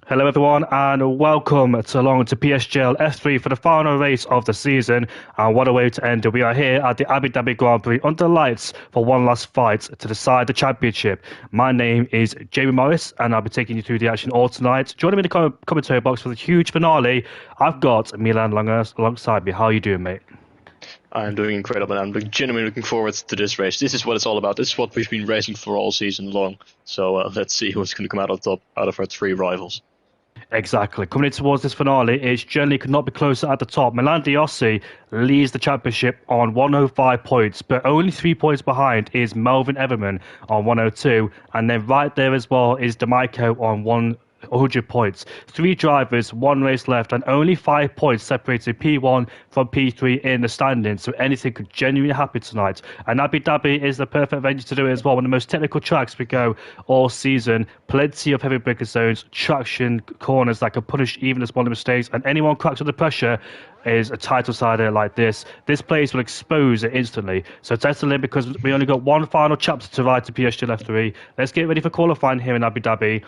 Hello everyone and welcome along to PSGL F3 for the final race of the season, and what a way to end it. We are here at the Abu Dhabi Grand Prix under lights for one last fight to decide the championship. My name is Jamie Morris and I'll be taking you through the action all tonight. Joining me in the commentary box for the huge finale, I've got Milan Langers alongside me. How are you doing, mate? I'm doing incredible, and I'm genuinely looking forward to this race. This is what it's all about. This is what we've been racing for all season long. So let's see who's going to come out on top out of our three rivals. Exactly. Coming in towards this finale, it generally could not be closer at the top. Milan Diossi leads the championship on 105 points, but only 3 points behind is Melvin Everman on 102, and then right there as well is D'Amico on 100 points. 3 drivers, 1 race left, and only 5 points separated P1 from P3 in the standings, so anything could genuinely happen tonight. And Abu Dhabi is the perfect venue to do it as well. One of the most technical tracks we go all season. Plenty of heavy breaker zones, traction, corners that can punish even the smaller mistakes, and anyone cracks under pressure is a title sider like this. This place will expose it instantly. So test the limit because we only got one final chapter to ride to PSG F3. Let's get ready for qualifying here in Abu Dhabi.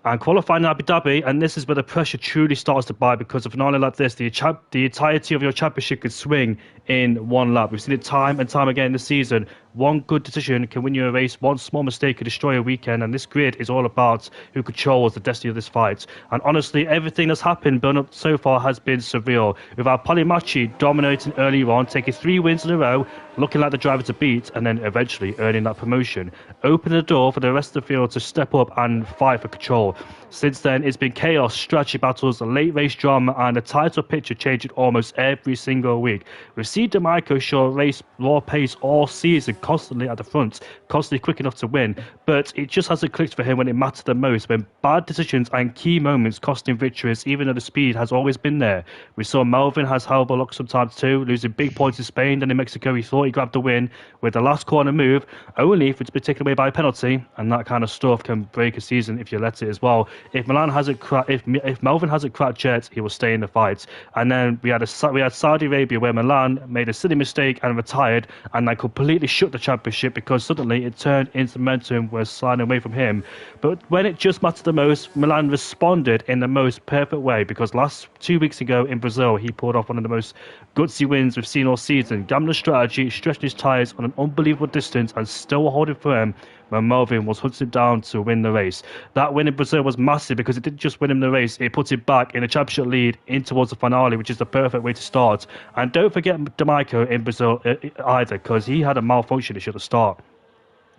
And qualifying in Abu Dhabi, and this is where the pressure truly starts to bite, because a finale like this, the entirety of your championship could swing in one lap. We've seen it time and time again this season. One good decision can win you a race. One small mistake could destroy a weekend. And this grid is all about who controls the destiny of this fight. And honestly, everything that's happened built up so far has been surreal. With our Polimachi dominating early on, taking 3 wins in a row, looking like the driver to beat, and then eventually earning that promotion. Open the door for the rest of the field to step up and fight for control. Since then, it's been chaos, strategy battles, late race drama, and the title picture changing almost every single week. We've seen D'Amico show race raw pace all season, constantly at the front, constantly quick enough to win, but it just hasn't clicked for him when it mattered the most, when bad decisions and key moments cost him victories, even though the speed has always been there. We saw Melvin has horrible luck sometimes too, losing big points in Spain. Then in Mexico, he thought he grabbed the win with the last corner move, only for it to be taken away by a penalty, and that kind of stuff can break a season if you let it as well. If Melvin hasn't cracked yet, he will stay in the fight. And then we had Saudi Arabia, where Milan made a silly mistake and retired, and then completely shook the championship because suddenly it turned into momentum was sliding away from him. But when it just mattered the most, Milan responded in the most perfect way, because last 2 weeks ago in Brazil, he pulled off one of the most gutsy wins we've seen all season. Gambler strategy, stretching his tyres on an unbelievable distance and still holding firm when Melvin was hunted down to win the race. That win in Brazil was massive because it didn't just win him the race, it put him back in a championship lead in towards the finale, which is the perfect way to start. And don't forget D'Amico in Brazil either, because he had a malfunction issue at the start.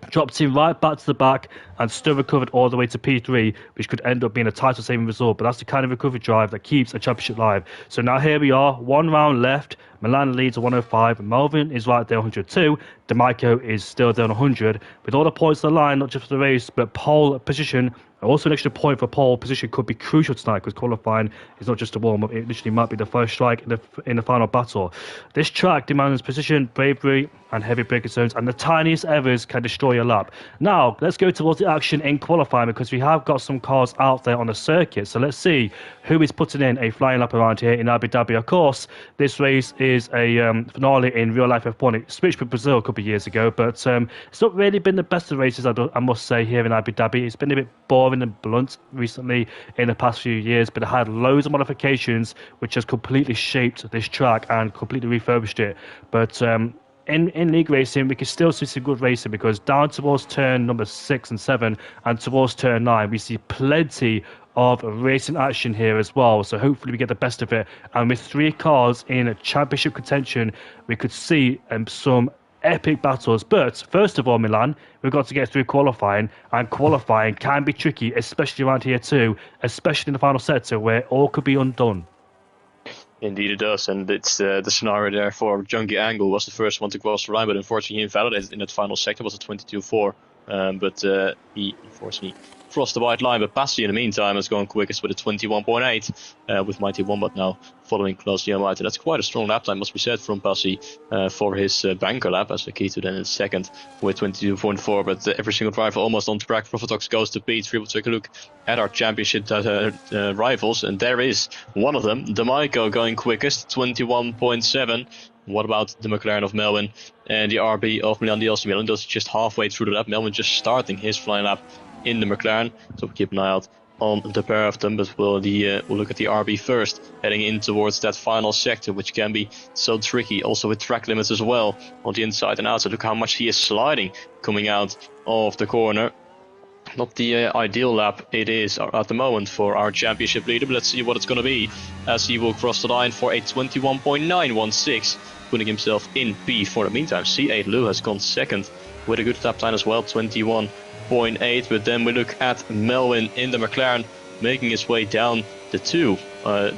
Dropped him right back to the back and still recovered all the way to P3, which could end up being a title-saving result. But that's the kind of recovery drive that keeps a championship live. So now here we are, 1 round left. Milan leads at 105. Melvin is right there, 102. D'Amico is still there on 100. With all the points on the line, not just for the race, but pole position. Also, an extra point for pole position could be crucial tonight, because qualifying is not just a warm-up. It literally might be the first strike in the final battle. This track demands precision, bravery, and heavy breaker zones, and the tiniest errors can destroy your lap. Now, let's go towards the action in qualifying, because we have got some cars out there on the circuit. So let's see who is putting in a flying lap around here in Abu Dhabi. Of course, this race is a finale in real-life F1. It switched with Brazil a couple of years ago, but it's not really been the best of races, I must say, here in Abu Dhabi. It's been a bit boring and blunt recently in the past few years, but it had loads of modifications which has completely shaped this track and completely refurbished it. But in league racing, we can still see some good racing, because down towards turn number 6 and 7 and towards turn 9, we see plenty of racing action here as well. So hopefully we get the best of it. And with 3 cars in championship contention, we could see some epic battles. But first of all, Milan, we've got to get through qualifying, and qualifying can be tricky, especially around here too, especially in the final sector where all could be undone. Indeed it does, and it's the scenario there for Junkie Angle was the first one to cross the line, but unfortunately he invalidated in that final sector. It was a 22.4, but he unfortunately crossed the white line. But Passi in the meantime has gone quickest with a 21.8, with Mighty Wombat now following closely on Mighty. That's quite a strong lap time, must be said, from Passi for his banker lap, as Akito then in second with 22.4. But every single driver almost on track. Profitox goes to P3. We'll take a look at our championship rivals, and there is one of them, D'Amico, going quickest, 21.7. What about the McLaren of Melvin and the RB of Milan Diossi? Milan Diossi just halfway through the lap. Melvin just starting his flying lap in the McLaren, so we'll keep an eye out on the pair of them, but we'll look at the RB first, heading in towards that final sector, which can be so tricky, also with track limits as well on the inside and outside. Look how much he is sliding coming out of the corner. Not the ideal lap it is at the moment for our championship leader, but let's see what it's going to be as he will cross the line for a 21.916, putting himself in P for the meantime. C8 Lou has gone second with a good lap time as well, 21.8, but then we look at Melvin in the McLaren making his way down the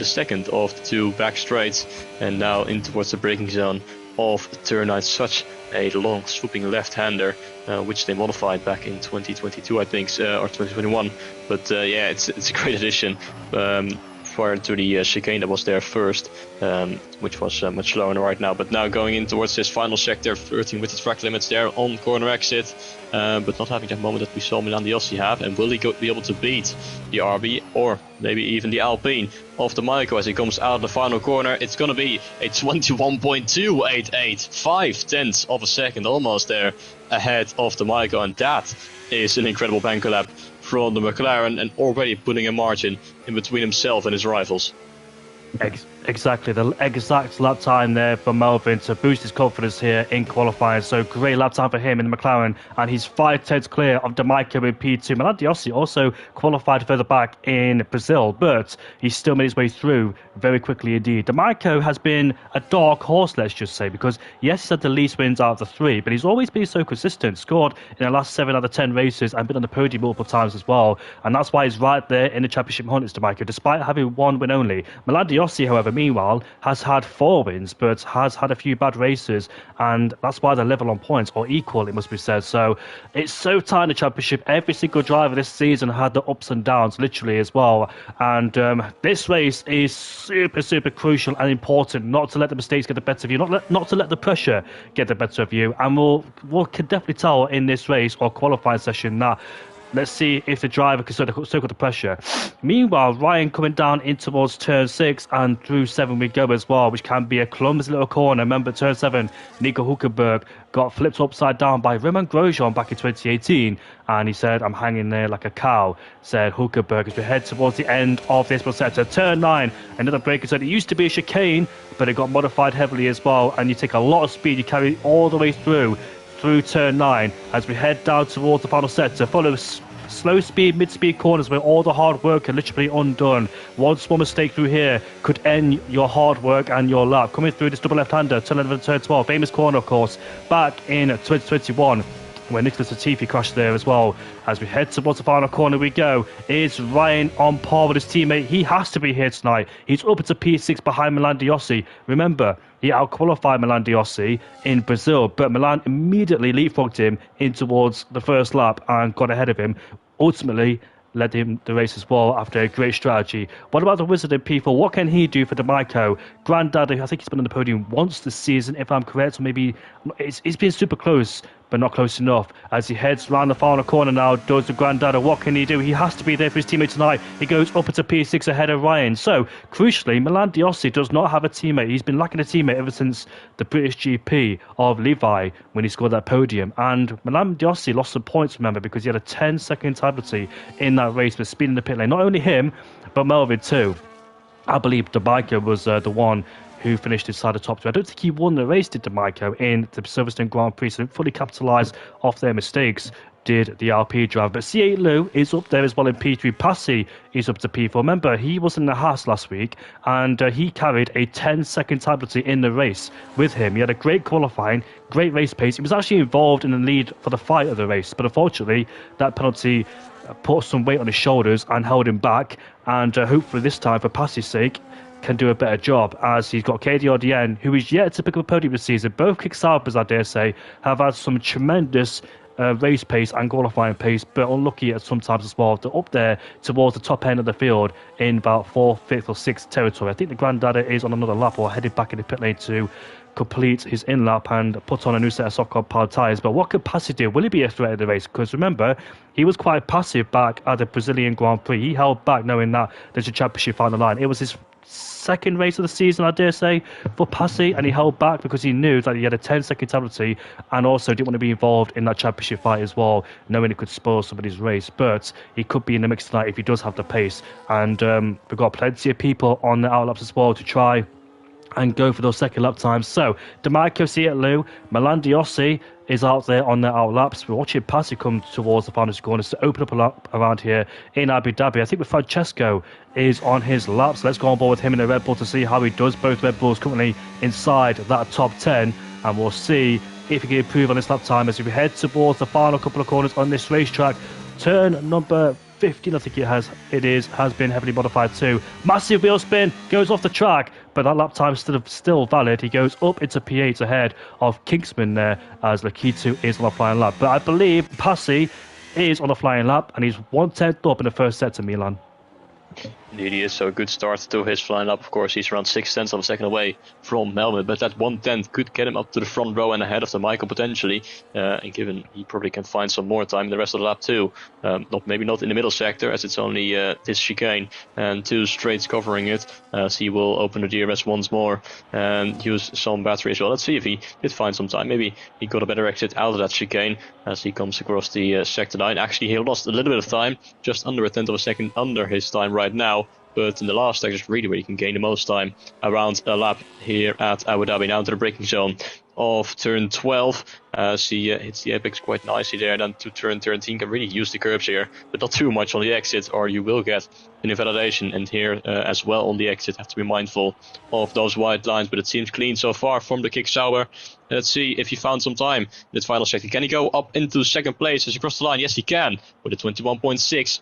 second of the two back straights, and now in towards the braking zone of turn 9. Such a long swooping left-hander, which they modified back in 2022, I think, or 2021. But yeah, it's a great addition prior to the chicane that was there first, which was much slower right now. But now going in towards this final sector, flirting with the track limits there on corner exit, but not having that moment that we saw Milan Diossi have. And will he be able to beat the RB or maybe even the Alpine of the Maiko as he comes out of the final corner? It's going to be a 21.288, 0.5 of a second almost there ahead of the Maiko, and that is an incredible banker lap from the McLaren, and already putting a margin in between himself and his rivals. Exactly, the exact lap time there for Melvin to boost his confidence here in qualifying. So great lap time for him in the McLaren, and he's 5 tenths clear of D'Amico in P2. Milan Diossi also qualified further back in Brazil, but he still made his way through very quickly indeed. D'Amico has been a dark horse, let's just say, because yes, he's had the least wins out of the 3, but he's always been so consistent, scored in the last 7 out of 10 races and been on the podium multiple times as well, and that's why he's right there in the championship hunt, is D'Amico, despite having 1 win only. Milan Diossi, however, meanwhile, has had 4 wins, but has had a few bad races, and that's why they're level on points, or equal, it must be said. So it's so tight in the championship. Every single driver this season had the ups and downs, literally, as well. And this race is super, super crucial and important, not to let the mistakes get the better of you, not to let the pressure get the better of you. And we'll can definitely tell in this race or qualifying session that let's see if the driver can circle the pressure. Meanwhile, Ryan coming down in towards turn 6 and through 7 we go as well, which can be a clumsy little corner. Remember, turn 7, Nico Hülkenberg got flipped upside down by Romain Grosjean back in 2018, and he said, "I'm hanging there like a cow," said Hülkenberg, as we head towards the end of this sector. Turn 9, another breaker zone. It used to be a chicane, but it got modified heavily as well, and you take a lot of speed, you carry all the way through turn 9 as we head down towards the final sector. Follow slow speed, mid-speed corners where all the hard work are literally undone. One small mistake through here could end your hard work and your lap. Coming through this double left-hander, turn 11 turn 12, famous corner, of course, back in 2021. Where Nicholas Latifi crashed there as well. As we head towards the final corner we go. Is Ryan on par with his teammate? He has to be here tonight. He's up into P6 behind Milan Diossi. Remember, he outqualified Milan Diossi in Brazil, but Milan immediately leapfrogged him in towards the first lap and got ahead of him. Ultimately, led him the race as well after a great strategy. What about the Wizard in P4? What can he do for D'Amico? Granddaddy, I think he's been on the podium once this season, if I'm correct, or maybe it's been super close, but not close enough. As he heads around the final corner now, does the Granddaddy. What can he do? He has to be there for his teammate tonight. He goes up into P6 ahead of Ryan. So, crucially, Milan Diossi does not have a teammate. He's been lacking a teammate ever since the British GP of Levi when he scored that podium. And Milan Diossi lost some points, remember, because he had a 10-second time penalty in that race with speed in the pit lane. Not only him, but Melvin too. I believe D'Amico was the one who finished inside the top 2. I don't think he won the race, did D'Amico, in the Silverstone Grand Prix, so fully capitalised off their mistakes, did the RP driver. But C8 Lou is up there as well in P3. Passy is up to P4. Remember, he was in the Haas last week, and he carried a 10-second time penalty in the race with him. He had a great qualifying, great race pace. He was actually involved in the lead for the fight of the race, but unfortunately, that penalty put some weight on his shoulders and held him back, and hopefully this time, for Passy's sake, can do a better job, as he's got KDRDN, who is yet to pick up a podium this season. Both Kick Saubers, I dare say, have had some tremendous race pace and qualifying pace, but unlucky at sometimes as well. They're up there towards the top end of the field in about 4th, 5th or 6th territory. I think the Granddaddy is on another lap or headed back in the pit lane to complete his in-lap and put on a new set of soft powered tyres. But what could Passy do? Will he be a threat in the race? Because remember, he was quite passive back at the Brazilian Grand Prix. He held back knowing that there's a championship on the line. It was his second race of the season, I dare say, for Passy, and he held back because he knew that he had a 10-second penalty and also didn't want to be involved in that championship fight as well, knowing it could spoil somebody's race. But he could be in the mix tonight if he does have the pace. And we've got plenty of people on the outlaps as well to try and go for those second lap times. So, DeMarco Cietlu, Milan Diossi is out there on their outlaps. We're watching Passy come towards the final corners to open up a lap around here in Abu Dhabi. I think with Francesco is on his laps. Let's go on board with him in a Red Bull to see how he does. Both Red Bulls currently inside that top 10, and we'll see if he can improve on his lap time as we head towards the final couple of corners on this racetrack. Turn number 15, I think has been heavily modified too. Massive wheel spin, goes off the track, but that lap time is still valid. He goes up into P8 ahead of Kingsman there as Lakitu is on a flying lap. But I believe Passy is on a flying lap and he's 1/10 up in the first set to Milan. Indeed he is, so a good start to his flying lap. Of course, he's around 0.6 of a second away from Melvin, but that 1/10 could get him up to the front row and ahead of the Michael potentially, and given he probably can find some more time in the rest of the lap too. Maybe not in the middle sector, as it's only this chicane and 2 straights covering it, so he will open the DRS once more and use some battery as well. Let's see if he did find some time. Maybe he got a better exit out of that chicane as he comes across the sector line. Actually, he lost a little bit of time, just under 1/10 of a second under his time right now. But in the last sector is really where you can gain the most time, around a lap here at Abu Dhabi. Now into the braking zone of turn 12. He hits the apex quite nicely there. Then to turn 13, can really use the curbs here, but not too much on the exit, or you will get an invalidation. And here as well on the exit, have to be mindful of those white lines. But it seems clean so far from the kick Sauber. Let's see if he found some time in this final sector. Can he go up into second place as he crossed the line? Yes, he can, with a 21.6.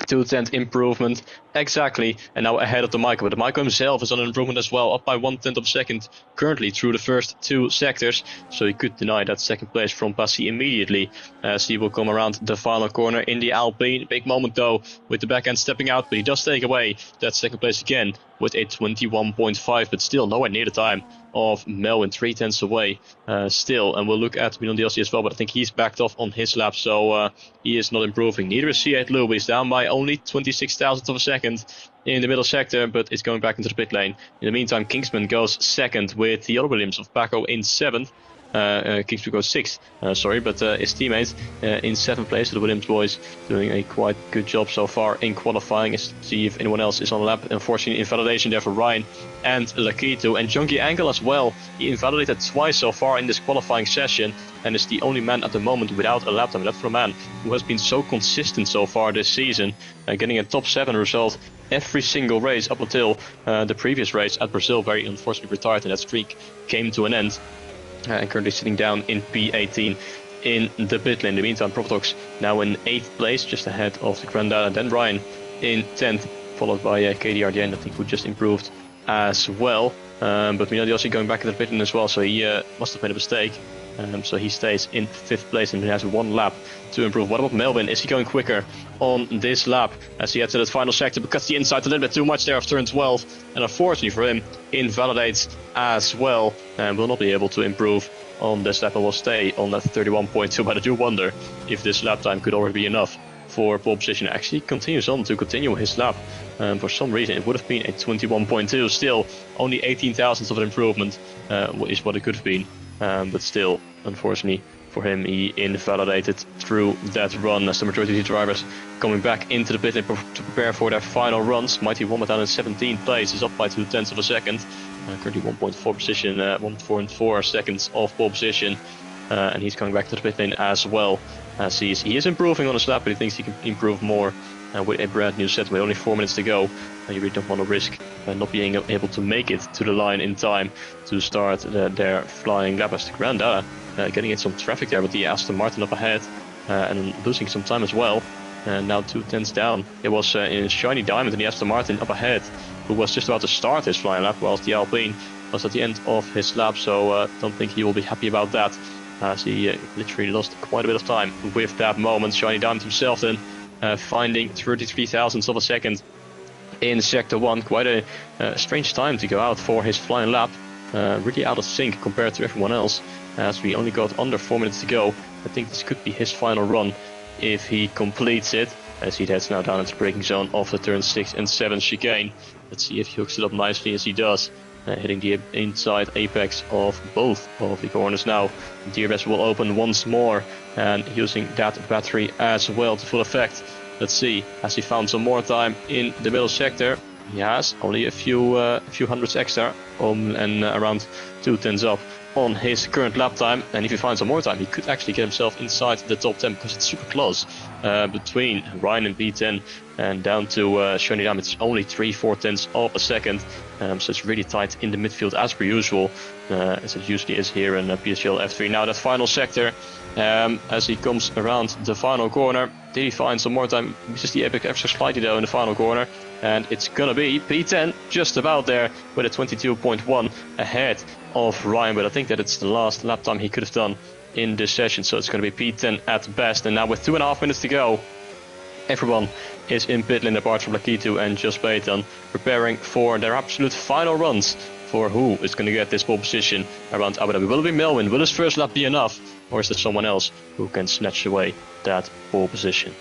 2/10 improvement, exactly, and now ahead of the Michael. But the Michael himself is on an improvement as well, up by 1/10 of a second currently through the first 2 sectors, so he could deny that second place from Passy immediately as he will come around the final corner in the Alpine. Big moment though with the back end stepping out, but he does take away that second place again with a 21.5, but still nowhere near the time of Melvin, 3/10 away still. And we'll look at Milan Diossi as well, but I think he's backed off on his lap, so he is not improving. Neither is C8 Lou, he's down by only 26,000ths of a second in the middle sector, but it's going back into the pit lane. In the meantime, Kingsman goes second with the other Williams of Paco in 7th. Kingsman goes 6th, but his teammates in 7th place. So the Williams boys doing a quite good job so far in qualifying. Let's see if anyone else is on the lap. Unfortunately, invalidation there for Ryan and Lakitu, and Junkie Angle as well. He invalidated twice so far in this qualifying session and is the only man at the moment without a lap time. That's for a man who has been so consistent so far this season, getting a top 7 result every single race up until the previous race at Brazil, where he unfortunately retired and that streak came to an end. And currently sitting down in P18 in the pit lane. In the meantime, Protox now in 8th place, just ahead of the Grandada. Then Ryan in 10th, followed by KDR Jen, I think, who just improved as well. But Milan Diossi going back in the pit lane as well, so he must have made a mistake. So he stays in 5th place and he has 1 lap to improve. What about Melvin? Is he going quicker on this lap as he heads to that final sector, but cuts the inside a little bit too much there of turn 12, and unfortunately for him, invalidates as well and will not be able to improve on this lap and will stay on that 31.2. But I do wonder if this lap time could already be enough for pole position. Actually continues on to continue his lap. For some reason it would have been a 21.2. Still only 18,000ths of an improvement is what it could have been. But still, unfortunately for him, he invalidated through that run as the majority of the drivers coming back into the pit lane to prepare for their final runs. Mighty Wombat down in 17th place, is up by 0.2 of a second. Currently 1.4 position, 1.4 seconds of pole position, and he's coming back to the pit lane as well. As he is improving on his lap, but he thinks he can improve more with a brand new set with only 4 minutes to go. You really don't want to risk not being able to make it to the line in time to start their flying lap as the Grandada getting in some traffic there with the Aston Martin up ahead and losing some time as well. Now 2/10 down. It was in Shiny Diamond in the Aston Martin up ahead, who was just about to start his flying lap, whilst the Alpine was at the end of his lap, so don't think he will be happy about that, as he literally lost quite a bit of time with that moment. Shiny Diamond himself then finding 33,000ths of a second in Sector 1. Quite a strange time to go out for his flying lap. Really out of sync compared to everyone else, as we only got under 4 minutes to go. I think this could be his final run if he completes it. as he heads now down into the braking zone of the turn 6 and 7 chicane. Let's see if he hooks it up nicely, as he does. Hitting the inside apex of both of the corners now. DRS will open once more, and using that battery as well to full effect. Let's see, has he found some more time in the middle sector? He has only a few hundreds extra, and around 2/10 up on his current lap time. And if he finds some more time, he could actually get himself inside the top 10, because it's super close between Ryan and P10 and down to Shiny Dam. It's only 3/4 of a second, so it's really tight in the midfield as per usual, as it usually is here in PSGL F3. Now that final sector, as he comes around the final corner, did he find some more time? Misses the apex extra slightly though in the final corner, and it's gonna be P10 just about there with a 22.1 ahead of Ryan, but I think that it's the last lap time he could have done in this session, so it's going to be P10 at best. And now with 2.5 minutes to go, everyone is in pit lane apart from Lakitu and Just Payton, preparing for their absolute final runs for who is going to get this pole position around Abu Dhabi. Will it be Melvin? Will his first lap be enough, or is there someone else who can snatch away that pole position?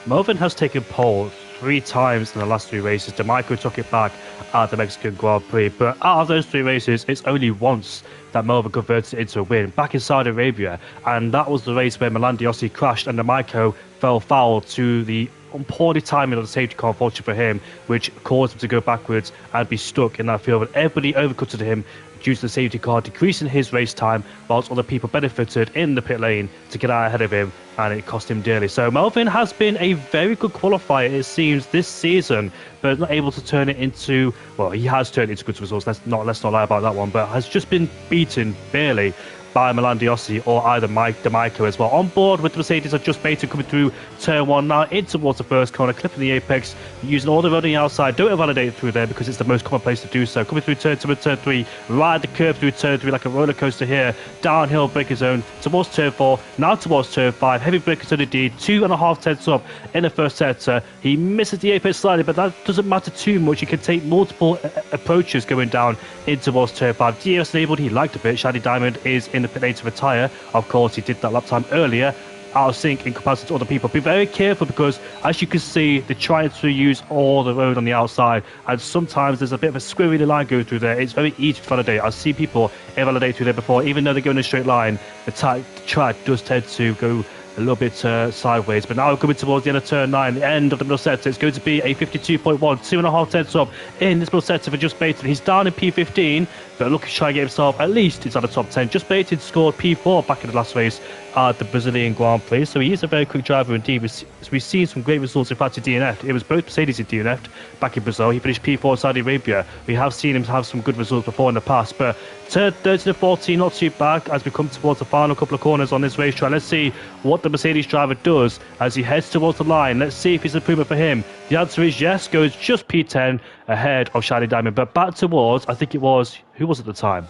Melvin has taken pole 3 times in the last 3 races. D'Amico took it back at the Mexican Grand Prix, but out of those 3 races, it's only once that Melvin converted it into a win, back in Saudi Arabia, and that was the race where Milan Diossi crashed and D'Amico fell foul to the poorly timing of the safety car, unfortunately for him, which caused him to go backwards and be stuck in that field, and everybody overcutted him due to the safety car decreasing his race time, whilst other people benefited in the pit lane to get out ahead of him, and it cost him dearly. So Melvin has been a very good qualifier, it seems, this season, but not able to turn it into, well, he has turned it into good results, let's not lie about that one, but has just been beaten barely by Milan Diossi or either Mike D'Amico as well. On board with the Mercedes are Just Payton coming through turn 1 now in towards the first corner, clipping the apex, using all the road on the outside. Don't invalidate through there because it's the most common place to do so. Coming through turn 2 and turn 3, ride the curve through turn 3 like a roller coaster here. Downhill braking zone towards turn 4, now towards turn 5. Heavy braking zone indeed, 2.5 tenths up in the first sector. He misses the apex slightly, but that doesn't matter too much. He can take multiple approaches going down in towards turn 5. DRS enabled, he liked a bit. Shiny Diamond is in the pit lane to retire. Of course, he did that lap time earlier, out of sync in comparison to other people. Be very careful because, as you can see, they're trying to use all the road on the outside, and sometimes there's a bit of a squirrely line going through there. It's very easy to validate. I've seen people invalidate through there before, even though they're going in a straight line. The track does tend to go a little bit sideways, but now we're coming towards the end of turn 9, the end of the middle sector. It's going to be a 52.1, 2.5 tenths up in this middle sector for Just Payton. He's down in P15, but looking to try and get himself at least inside the top 10. Just Payton scored P4 back in the last race at the Brazilian Grand Prix, so he is a very quick driver indeed. We've seen some great results. In fact, he DNF'd. It was both Mercedes he DNF'd back in Brazil. He finished P4 in Saudi Arabia. We have seen him have some good results before in the past, but turn 13 and 14, not too bad as we come towards the final couple of corners on this racetrack. Let's see what the Mercedes driver does as he heads towards the line. Let's see if it's an improvement for him. The answer is yes, goes just P10 ahead of Shiny Diamond, but back towards, I think it was, who was at the time?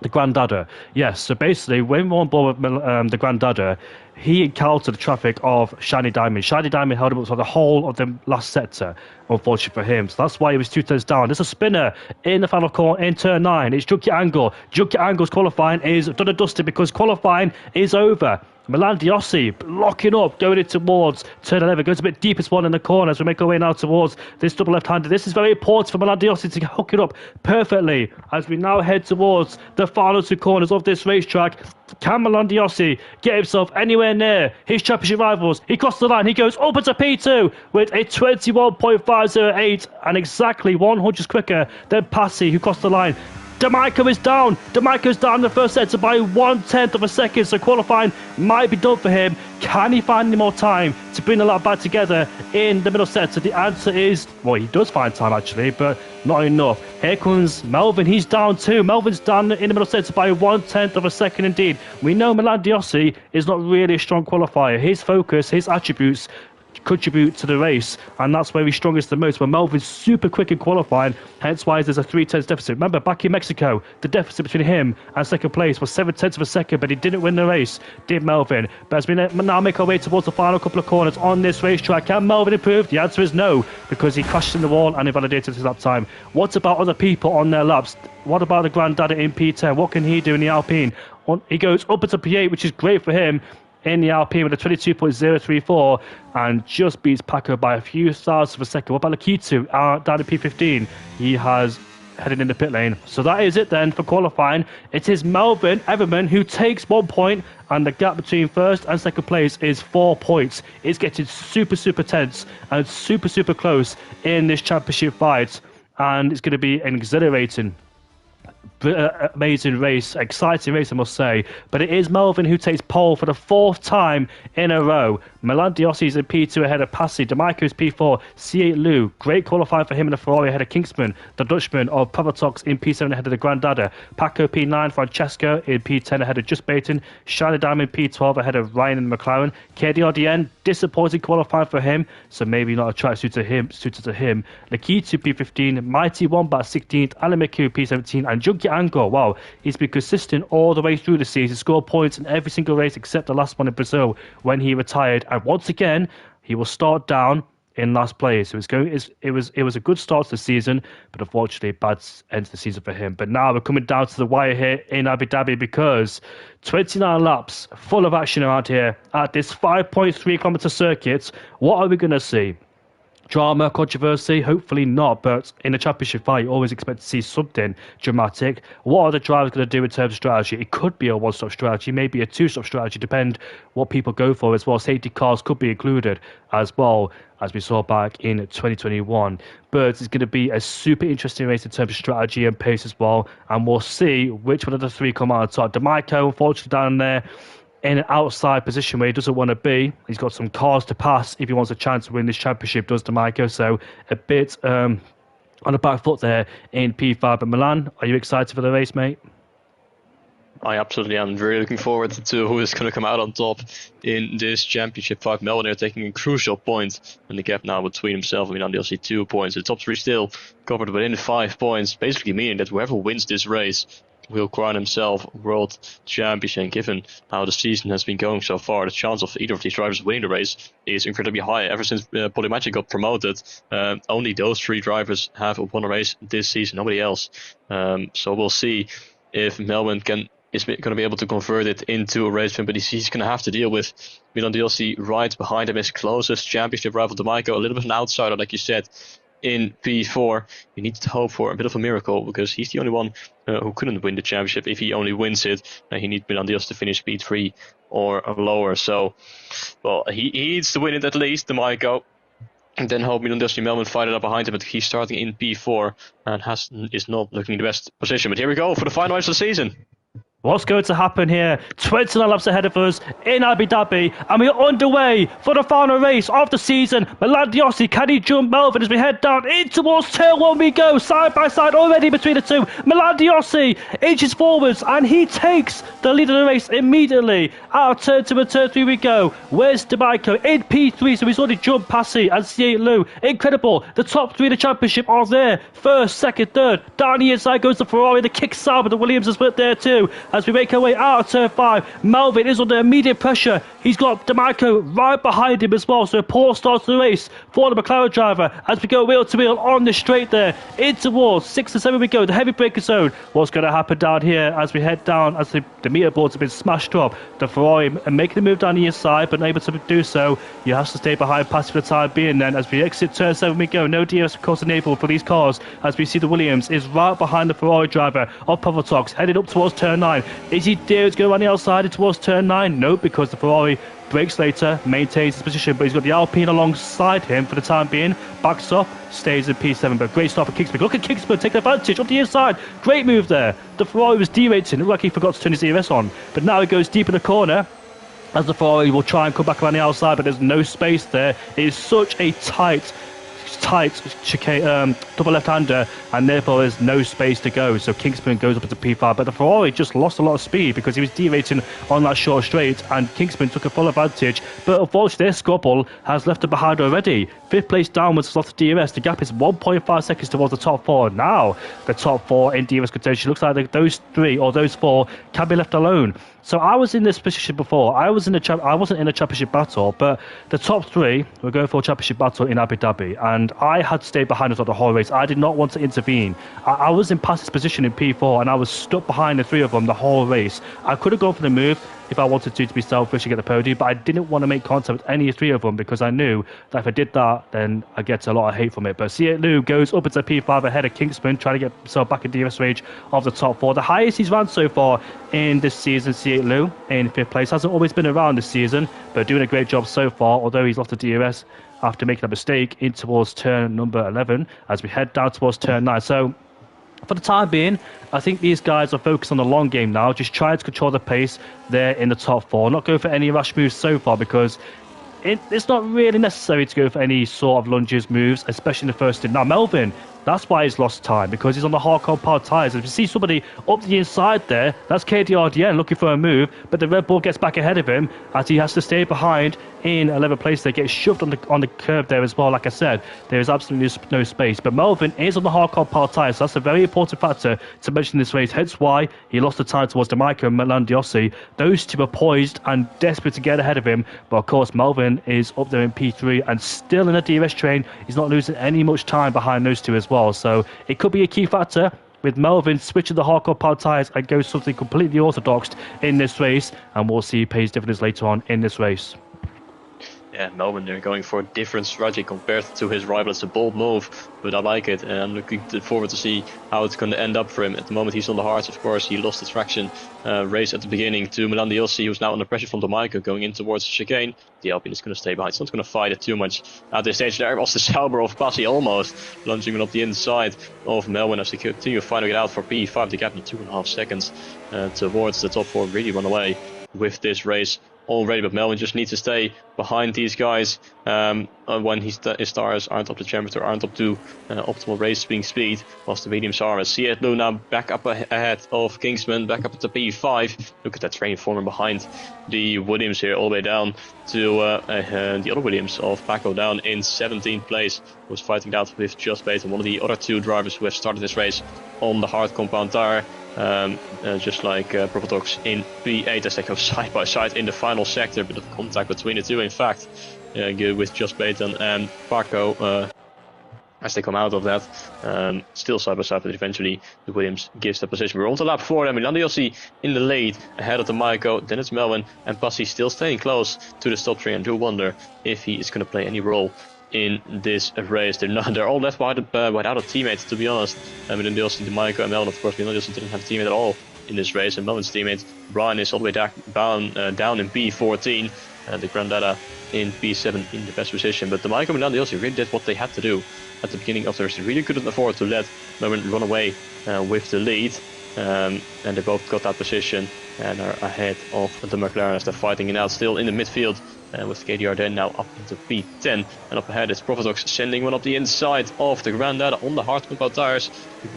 The Granddadder. Yes, so basically, when we were on board with the Granddadder, he encountered the traffic of Shiny Diamond. Shiny Diamond held him up for the whole of the last sector, unfortunately for him. So that's why he was 2 turns down. There's a spinner in the final corner in turn 9. It's Junkie Angle. Junkie Angle's qualifying is done and dusted because qualifying is over. Milan Diossi locking up, going in towards turn 11, goes a bit deepest one in the corner as we make our way now towards this double left-hander. This is very important for Milan Diossi to hook it up perfectly as we now head towards the final 2 corners of this racetrack. Can Milan Diossi get himself anywhere near his championship rivals? He crosses the line, he goes up into P2 with a 21.508 and exactly 100 quicker than Passy, who crossed the line. D'Amico is down. D'Amico's down in the first sector by 1/10 of a second, so qualifying might be done for him. Can he find any more time to bring the lap back together in the middle sector? The answer is, well, he does find time actually, but not enough. Here comes Melvin. He's down too. Melvin's down in the middle sector by 1/10 of a second indeed. We know Milan Diossi is not really a strong qualifier. His focus, his attributes contribute to the race, and that's where he's strongest the most. But Melvin's super quick in qualifying, hence why there's a 3/10 deficit. Remember, back in Mexico, the deficit between him and second place was 7/10 of a second, but he didn't win the race, did Melvin. But as we now make our way towards the final couple of corners on this racetrack, can Melvin improve? The answer is no, because he crashed in the wall and invalidated his lap time. What about other people on their laps? What about the Granddaddy in P10? What can he do in the Alpine? He goes up into P8, which is great for him. in the Alpine with a 22.034 and just beats Paco by a few thousandths of a second. What about Lakitu down in P15? He has headed in the pit lane. So that is it then for qualifying. It is Melvin Everman who takes 1 point, and the gap between first and second place is 4 points. It's getting super, super tense and super, super close in this championship fight, and it's going to be an exhilarating, amazing race, exciting race, I must say. But it is Melvin who takes pole for the 4th time in a row. Milan Diossi is in P2 ahead of Passi. D'Amico is P4. C8 Lou, great qualifying for him in the Ferrari ahead of Kingsman. The Dutchman of Pavatox in P7 ahead of the Grandada. Paco P9, Francesco in P10 ahead of Just Baton. Shiny Diamond P12 ahead of Ryan and McLaren. KDRDN, disappointing qualifying for him, so maybe not a track suited to him. Lakitu P15, Mighty Wombat 16th, Alamiku P17, and Junkie Angor, wow, he's been consistent all the way through the season, scored points in every single race except the last one in Brazil when he retired, and once again he will start down in last place. So it was a good start to the season, but unfortunately a bad end to the season for him. But now we're coming down to the wire here in Abu Dhabi, because 29 laps full of action around here at this 5.3 kilometer circuit. What are we going to see? Drama, controversy? Hopefully not, but in a championship fight you always expect to see something dramatic. What are the drivers going to do in terms of strategy? It could be a one-stop strategy, maybe a two-stop strategy, depend what people go for as well. Safety cars could be included as well, as we saw back in 2021. But it's going to be a super interesting race in terms of strategy and pace as well, and we'll see which one of the three come out on top. D'Amico, unfortunately, down there in an outside position where he doesn't want to be. He's got some cars to pass if he wants a chance to win this championship, does D'Amico. So a bit on the back foot there in P5. But Milan, are you excited for the race, mate? I absolutely am. Very looking forward to who is going to come out on top in this championship fight. Melvin are taking a crucial point, and the gap now between himself and Milan DLC 2 points. The top three still covered within 5 points, basically meaning that whoever wins this race will crown himself world champion. Given how the season has been going so far, the chance of either of these drivers winning the race is incredibly high. Ever since Polymagic got promoted, only those 3 drivers have won a race this season, nobody else. So we'll see if Melvin is going to be able to convert it into a race win, but he's going to have to deal with Milan DLC right behind him, his closest championship rival D'Amico, a little bit of an outsider, like you said, in P4. You need to hope for a bit of a miracle, because he's the only one who couldn't win the championship. If he only wins it, he needs Milan DLC to finish P3 or lower. So, well, he needs to win it at least, D'Amico. And then hope Milan DLC Melvin fight it up behind him, but he's starting in P4 and is not looking in the best position. But here we go for the final race of the season. What's going to happen here? 29 laps ahead of us in Abu Dhabi, and we're underway for the final race of the season. Milan Diossi, can he jump Melvin as we head down in towards turn 1 we go, side by side already between the two. Milan Diossi inches forwards, and he takes the lead of the race immediately. Out of turn 2 and turn 3 we go. Where's D'Amico in P3, so he's already jumped Passi and C8 Lou. Incredible, the top 3 of the championship are there. First, second, third. Down the inside goes the Ferrari, the kick out, but the Williams is split there too. As we make our way out of turn 5, Melvin is under immediate pressure. He's got D'Amico right behind him as well, so a poor start to the race for the McLaren driver as we go wheel to wheel on the straight there. In towards 6 and 7 we go, the heavy braking zone. What's going to happen down here as we head down, as the meter boards have been smashed up? The Ferrari making the move down the inside, but unable to do so. You have to stay behind Passi for the time being then. As we exit turn 7 we go, no DRS of course enabled for these cars, as we see the Williams is right behind the Ferrari driver of Pavatox, headed up towards turn 9. Is he dared to go around the outside and towards turn 9? No, because the Ferrari brakes later, maintains his position, but he's got the Alpine alongside him for the time being. Backs up, stays in P7, but great start for Kingsman. Look at Kingsman take advantage of the inside. Great move there. The Ferrari was derating. It looked like he forgot to turn his DRS on, but now he goes deep in the corner as the Ferrari will try and come back around the outside, but there's no space there. It is such a tight chicane, double left-hander, and therefore there's no space to go. So Kingsman goes up into P5, but the Ferrari just lost a lot of speed because he was derating on that short straight, and Kingsman took a full advantage. But unfortunately, their couple has left him behind already. 5th place downwards, lost the DRS. The gap is 1.5 seconds towards the top 4. Now the top 4 in DRS contention looks like those 3 or those 4 can be left alone. So I was in this position before. I wasn't in a championship battle, but the top 3 were going for a championship battle in Abu Dhabi, and I had to stay behind us on the whole race. I did not want to intervene. I was in Passi's position in P4, and I was stuck behind the 3 of them the whole race. I could have gone for the move, if I wanted to be selfish and get the podium, but I didn't want to make contact with any three of them because I knew that if I did that, then I get a lot of hate from it. But C8 Lou goes up into P5 ahead of Kingsman, trying to get himself back in DRS range of the top 4. The highest he's ran so far in this season, C8 Lou, in 5th place. Hasn't always been around this season, but doing a great job so far, although he's lost the DRS after making a mistake in towards turn number 11 as we head down towards turn 9. So for the time being, I think these guys are focused on the long game now, just trying to control the pace there in the top 4. Not go for any rash moves so far because it's not really necessary to go for any sort of lunges moves, especially in the first stint. Now, Melvin, that's why he's lost time, because he's on the hardcore powered tyres. If you see somebody up the inside there, that's KDRDN looking for a move, but the Red Bull gets back ahead of him as he has to stay behind in 11th place. They get shoved on the curb there as well. Like I said, there is absolutely no space. But Melvin is on the hardcore powered tyres, so that's a very important factor to mention in this race. Hence why he lost the time towards D'Amico and Milan Diossi. Those two are poised and desperate to get ahead of him. But of course, Melvin is up there in P3 and still in a DRS train. He's not losing any much time behind those two as well. So it could be a key factor with Melvin switching the hardcore powered tyres and go something completely orthodox in this race, and we'll see pace dividends later on in this race. Yeah, Melvin, they're going for a different strategy compared to his rival. It's a bold move, but I like it, and I'm looking forward to see how it's going to end up for him. At the moment, he's on the hards, of course. He lost the traction race at the beginning to Milan Diossi, who's now under pressure from D'Amico going in towards the chicane. The Alpine is going to stay behind. He's not going to fight it too much at this stage. There was the Sauber of Bassi almost lunging up the inside of Melvin as they continue finding it out for P5. The gap in 2.5 seconds towards the top 4. Really run away with this race already, but Melvin just needs to stay behind these guys when his stars aren't up to temperature, aren't up to optimal race speed, whilst the mediums are. C8 Lou now back up ahead of Kingsman, back up at the P5. Look at that train forming behind the Williams here, all the way down to the other Williams of Paco down in 17th place, who was fighting out with Just Bait and one of the other two drivers who have started this race on the hard compound tire. Just like Provotox in P8 as they go side by side in the final sector. A bit of contact between the two, in fact, with Just Baton and Paco as they come out of that. Still side by side, but eventually the Williams gives the position. We're on to lap 4, and Milan Diossi in the lead ahead of the Maiko. Then it's Melvin and Bassi still staying close to the stop tree, and do wonder if he is going to play any role in this race. They're all left without a teammate, to be honest. Milan Diossi, D'Amico and Melvin, of course. Milan Diossi didn't have a teammate at all in this race, and Melvin's teammate Brian is all the way down in P14, the Grandada in P7 in the best position. But D'Amico and Milan Diossi really did what they had to do at the beginning of the race. They really couldn't afford to let Melvin run away with the lead, and they both got that position and are ahead of the McLaren as they're fighting it out still in the midfield. With KDR then now up into P10, and up ahead is Provotox sending one up the inside of the Grandada on the hard compound tires.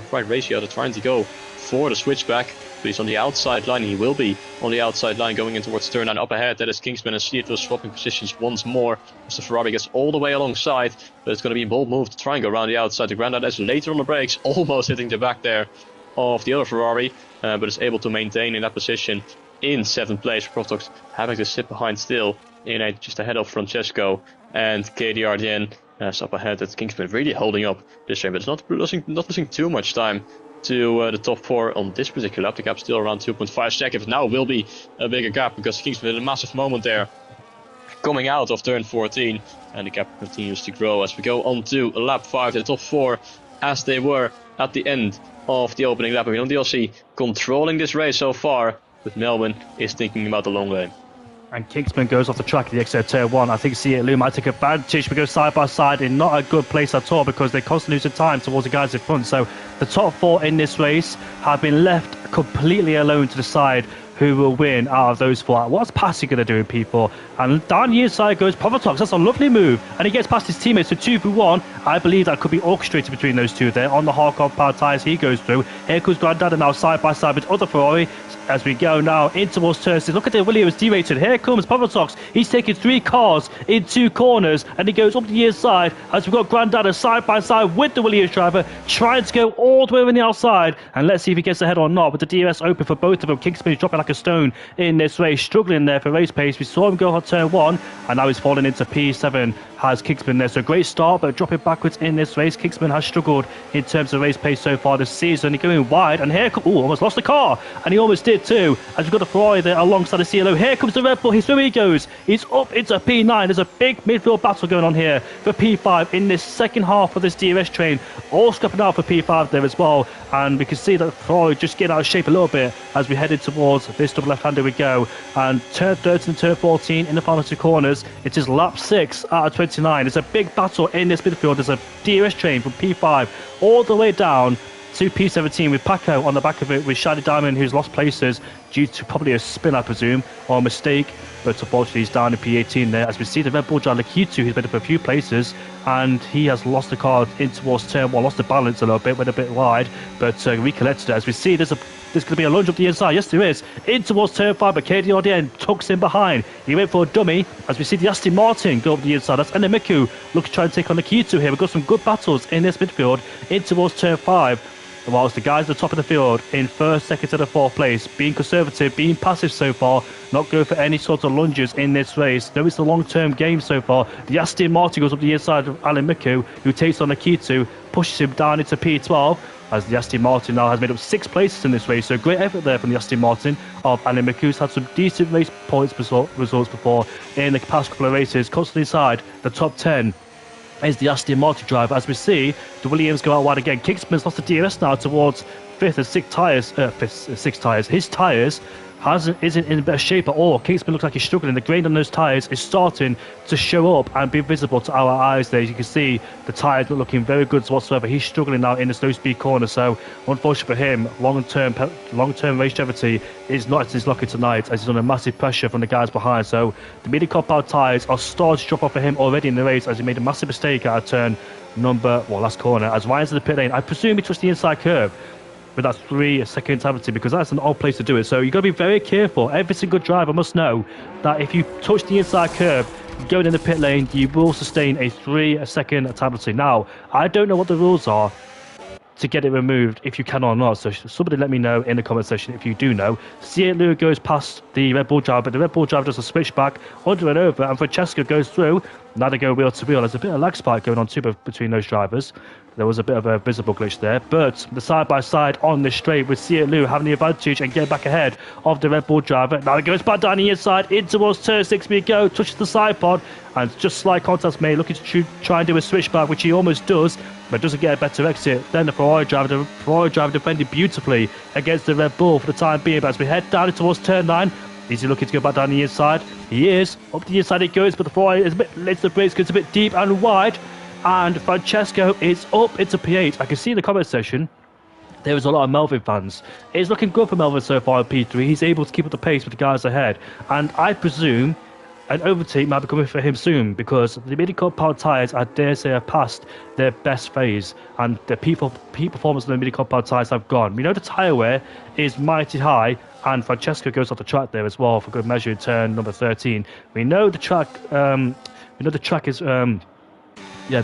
Quite ratio, they're trying to go for the switchback, but he's on the outside line. He will be on the outside line going in towards turn 9. Up ahead, that is Kingsman and C8 swapping positions once more as the Ferrari gets all the way alongside, but it's going to be a bold move to try and go around the outside. The Grandada is later on the brakes, almost hitting the back there of the other Ferrari, but is able to maintain in that position in 7th place. Provotox having to sit behind still in just ahead of Francesco and KDRDN. Up ahead, that's Kingsman really holding up this race, but it's not losing too much time to the top 4 on this particular lap. The gap still around 2.5 seconds. Now will be a bigger gap because Kingsman had a massive moment there coming out of turn 14, and the gap continues to grow as we go on to lap 5. The top 4 as they were at the end of the opening lap. Milan Diossi controlling this race so far, but Melvin is thinking about the long game. And Kingsman goes off the track at the exit of turn 1. I think C8 Lou might take advantage. We go side by side in not a good place at all because they're constantly losing time towards the guys in front. So the top 4 in this race have been left completely alone to decide who will win out of those 4. What's Passy going to do in P4? And down the inside goes Provotox. That's a lovely move. And he gets past his teammates. So 2 through 1. I believe that could be orchestrated between those two there. On the hardcore powered tyres he goes through. Here comes Grandada now side by side with other Ferrari. As we go now in towards turn 6. Look at the Williams derated. Here comes Provotox. He's taking 3 cars in 2 corners, and he goes up the inside as we've got Grandada side by side with the Williams driver trying to go all the way on the outside. And let's see if he gets ahead or not. With the DRS open for both of them, Kingsman is dropping like a stone in this race, struggling there for race pace. We saw him go on turn 1, and now he's falling into P7. Has Kingsman there. So a great start, but dropping backwards in this race. Kingsman has struggled in terms of race pace so far this season. He's going wide, and here, almost lost the car, and he almost did P2, as we've got the Ferrari there alongside the CLO. Here comes the Red Bull, here's where he goes. He's up into P9. There's a big midfield battle going on here for P5 in this second half of this DRS train. All scrapping out for P5 there as well. And we can see that Ferrari just getting out of shape a little bit as we headed towards this double left-hander we go. And turn 13 and turn 14 in the final 2 corners. It is lap 6 out of 29. There's a big battle in this midfield. There's a DRS train from P5 all the way down to P17 with Paco on the back of it, with Shady Diamond, who's lost places due to probably a spin, I presume, or a mistake. But unfortunately, he's down in P18 there. As we see the Red Bull driver Q2, he's been up a few places, and he has lost the car in towards turn 1, lost the balance a little bit, went a bit wide, but recollected it. As we see, there's going to be a lunge up the inside. Yes, there is. In towards turn 5, but KD Ordien tucks in behind. He went for a dummy. As we see the Aston Martin go up the inside. That's Enemiku looks to try and take on the Q2 here. We've got some good battles in this midfield. In towards turn 5. Whilst the guys at the top of the field in 1st, 2nd and 4th place, being conservative, being passive so far, not going for any sort of lunges in this race. Though it's a long-term game so far. The Aston Martin goes up the inside of Alan Miku, who takes on the Q2, pushes him down into P12, as the Aston Martin now has made up 6 places in this race. So great effort there from the Aston Martin of Alan Miku, who's had some decent race points results before in the past couple of races, constantly inside the top 10. Is the Aston Martin driver. As we see, the Williams go out wide again. Kingsman's lost the DRS now towards 5th and 6th tyres. 6th tyres. His tyres isn't in better shape at all. Kingsman looks like he's struggling. The grain on those tyres is starting to show up and be visible to our eyes there. As you can see, the tyres not looking very good whatsoever. He's struggling now in the slow speed corner. So, unfortunately for him, long-term race longevity is not at his lucky tonight, as he's under massive pressure from the guys behind. So, the medium compound tyres are starting to drop off for him already in the race, as he made a massive mistake at a turn last corner. As Ryan's in the pit lane, I presume he touched the inside curve with that 3-second penalty, because that's an odd place to do it. So you've got to be very careful. Every single driver must know that if you touch the inside curve going in the pit lane, you will sustain a 3-second penalty. Now, I don't know what the rules are to get it removed, if you can or not. So somebody let me know in the comment section if you do know. C8 Lua goes past the Red Bull driver, but the Red Bull driver does a switchback under and over, and Francesco goes through. Now they go wheel to wheel. There's a bit of lag spike going on too between those drivers. There was a bit of a visible glitch there, but the side-by-side on the straight with C8 Lua having the advantage and getting back ahead of the Red Bull driver. Now he goes back down the inside, in towards turn 6 we go, touches the side pod, and just slight contact made, looking to try and do a switchback, which he almost does, but doesn't get a better exit. Then the Ferrari driver defended beautifully against the Red Bull for the time being. But as we head down towards turn 9, is he looking to go back down the inside? He is. Up the inside it goes, but the Ferrari is a bit late to the brakes, goes a bit deep and wide. And Francesco is up into P8. I can see in the comment section there is a lot of Melvin fans. It's looking good for Melvin so far in P3. He's able to keep up the pace with the guys ahead. And I presume an overtake might be coming for him soon, because the midi-compound tyres, I dare say, are past their best phase, and the peak performance of the midi-compound tyres have gone. We know the tyre wear is mighty high, and Francesco goes off the track there as well for good measure in turn number 13. We know the track the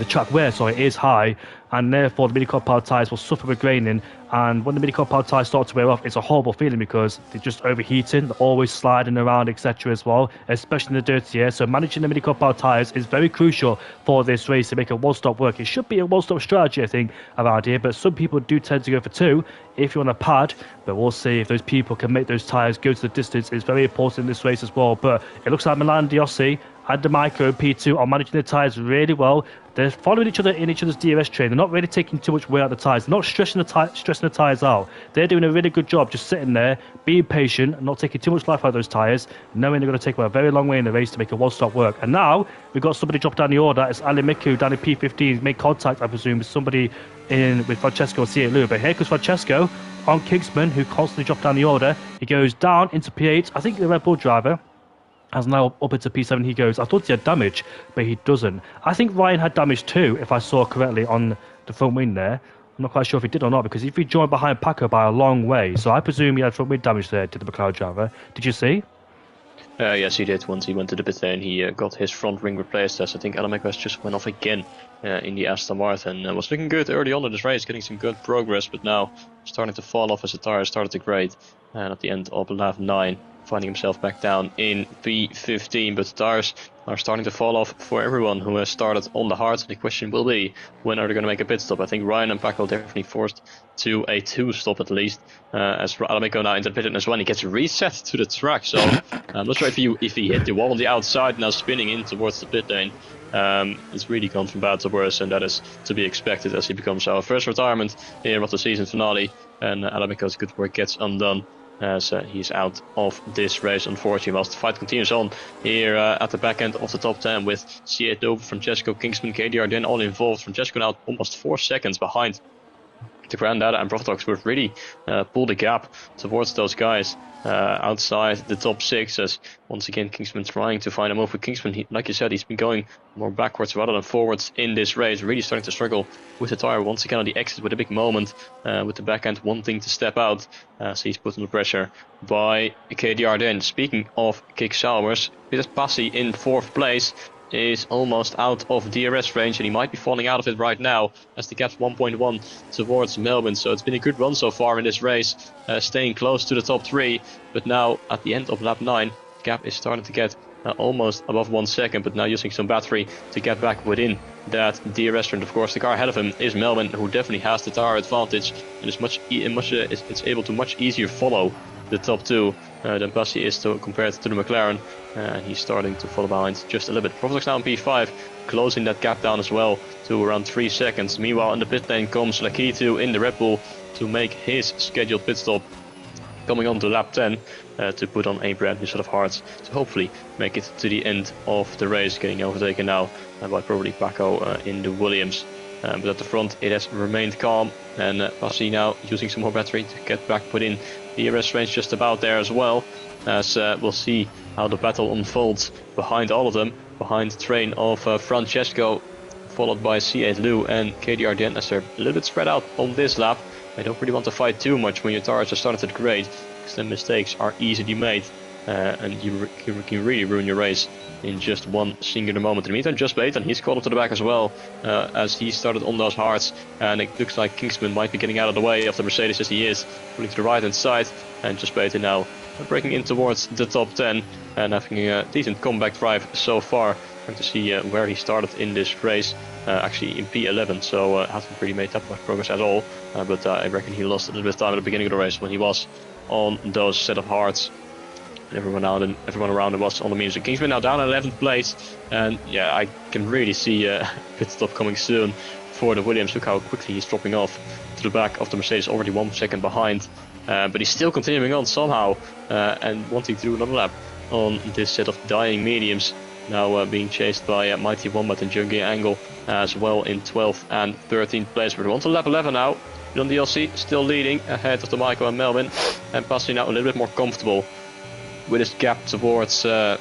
track wear, is high, and therefore the midi-compound tyres will suffer with graining. And when the midi-compound tyres start to wear off, it's a horrible feeling, because they're just overheating, they're always sliding around, etc. as well, especially in the dirty air. So managing the midi-compound tyres is very crucial for this race to make a one-stop work. It should be a one-stop strategy, I think, around here, but some people do tend to go for 2 if you're on a pad. But we'll see if those people can make those tyres go to the distance. It's very important in this race as well. But it looks like Milan Diossi and the Micro P2 are managing the tyres really well. They're following each other in each other's DRS train. They're not really taking too much weight out of the tyres. They're not stressing the tyres out. They're doing a really good job just sitting there, being patient, and not taking too much life out of those tyres, knowing they're going to take a very long way in the race to make a one-stop work. And now we've got somebody drop down the order. It's Ali Miku down in P15. He's made contact, I presume, with somebody with Francesco and C8 Lua. But here comes Francesco on Kingsman, who constantly dropped down the order. He goes down into P8. I think the Red Bull driver has now up into P7. He goes, I thought he had damage, but he doesn't. I think Ryan had damage too, if I saw correctly on the front wing there. I'm not quite sure if he did or not, because if he joined behind Paco by a long way, so I presume he had front wing damage there, did the McLaren driver. Did you see? Yes, he did. Once he went to the pit lane, he got his front wing replaced, as I think Alamekas just went off again in the Aston Martin. Was looking good early on in this race, getting some good progress, but now starting to fall off as the tires started to grade. And at the end of lap 9, finding himself back down in P15. But the tires are starting to fall off for everyone who has started on the hards. The question will be, when are they going to make a pit stop? I think Ryan and Paco definitely forced to a 2-stop at least, as Alamico now into the pit lane as well. He gets reset to the track, so I'm not sure if he hit the wall on the outside, now spinning in towards the pit lane. It's really gone from bad to worse, and that is to be expected as he becomes our first retirement here of the season finale, and Alamico's good work gets undone as he's out of this race, unfortunately. Whilst the fight continues on here at the back end of the top 10 with C8 Francesco, Kingsman, KDR then all involved. Francesco now almost 4 seconds behind the Grandada and Profitox, would really pull the gap towards those guys outside the top 6, as once again Kingsman trying to find a move. With Kingsman, like you said, he's been going more backwards rather than forwards in this race, really starting to struggle with the tire once again on the exit with a big moment, with the back end wanting to step out, so he's put under pressure by KDR. Then speaking of kick showers, Peter Passi in 4th place is almost out of DRS range, and he might be falling out of it right now as the gap's 1.1 towards Melbourne. So it's been a good run so far in this race, staying close to the top 3, but now at the end of lap 9 the gap is starting to get almost above 1 second, but now using some battery to get back within that DRS range. Of course, the car ahead of him is Melbourne, who definitely has the tire advantage and is it's able to much easier follow the top 2 than Passi is compared to the McLaren, and he's starting to follow behind just a little bit. Profitox now in P5, closing that gap down as well to around 3 seconds. Meanwhile, in the pit lane comes Lakitu in the Red Bull to make his scheduled pit stop, coming on to lap 10 to put on a brand new set of hards to hopefully make it to the end of the race, getting overtaken now by probably Paco in the Williams. But at the front it has remained calm, and Passi now using some more battery to get back within the DRS range just about there as well, as we'll see how the battle unfolds behind all of them, behind the train of Francesco, followed by C8 Lou and KDR Den, as they're a little bit spread out on this lap. I don't really want to fight too much when your tires are started at grade, because then mistakes are easily made, and you can really ruin your race in just one singular moment. In the meantime, just Baton, he's caught up to the back as well, as he started on those hards, and it looks like Kingsman might be getting out of the way of the Mercedes as he is, pulling to the right hand side, and just Baton now breaking in towards the top 10 and having a decent comeback drive so far. Trying to see where he started in this race, actually in P11, so hasn't really made that much progress at all, but I reckon he lost a little bit of time at the beginning of the race when he was on those set of hards. Everyone around him was on the mediums. Kingsman now down at 11th place, and yeah, I can really see a pit stop coming soon for the Williams. Look how quickly he's dropping off to the back of the Mercedes, already 1 second behind, but he's still continuing on somehow and wanting to do another lap on this set of dying mediums. Now being chased by Mighty Wombat and Jungi Angle as well in 12th and 13th place. We're on to lap 11 now. On DLC still leading ahead of the Maiko and Melvin, and Passi now a little bit more comfortable with his gap towards the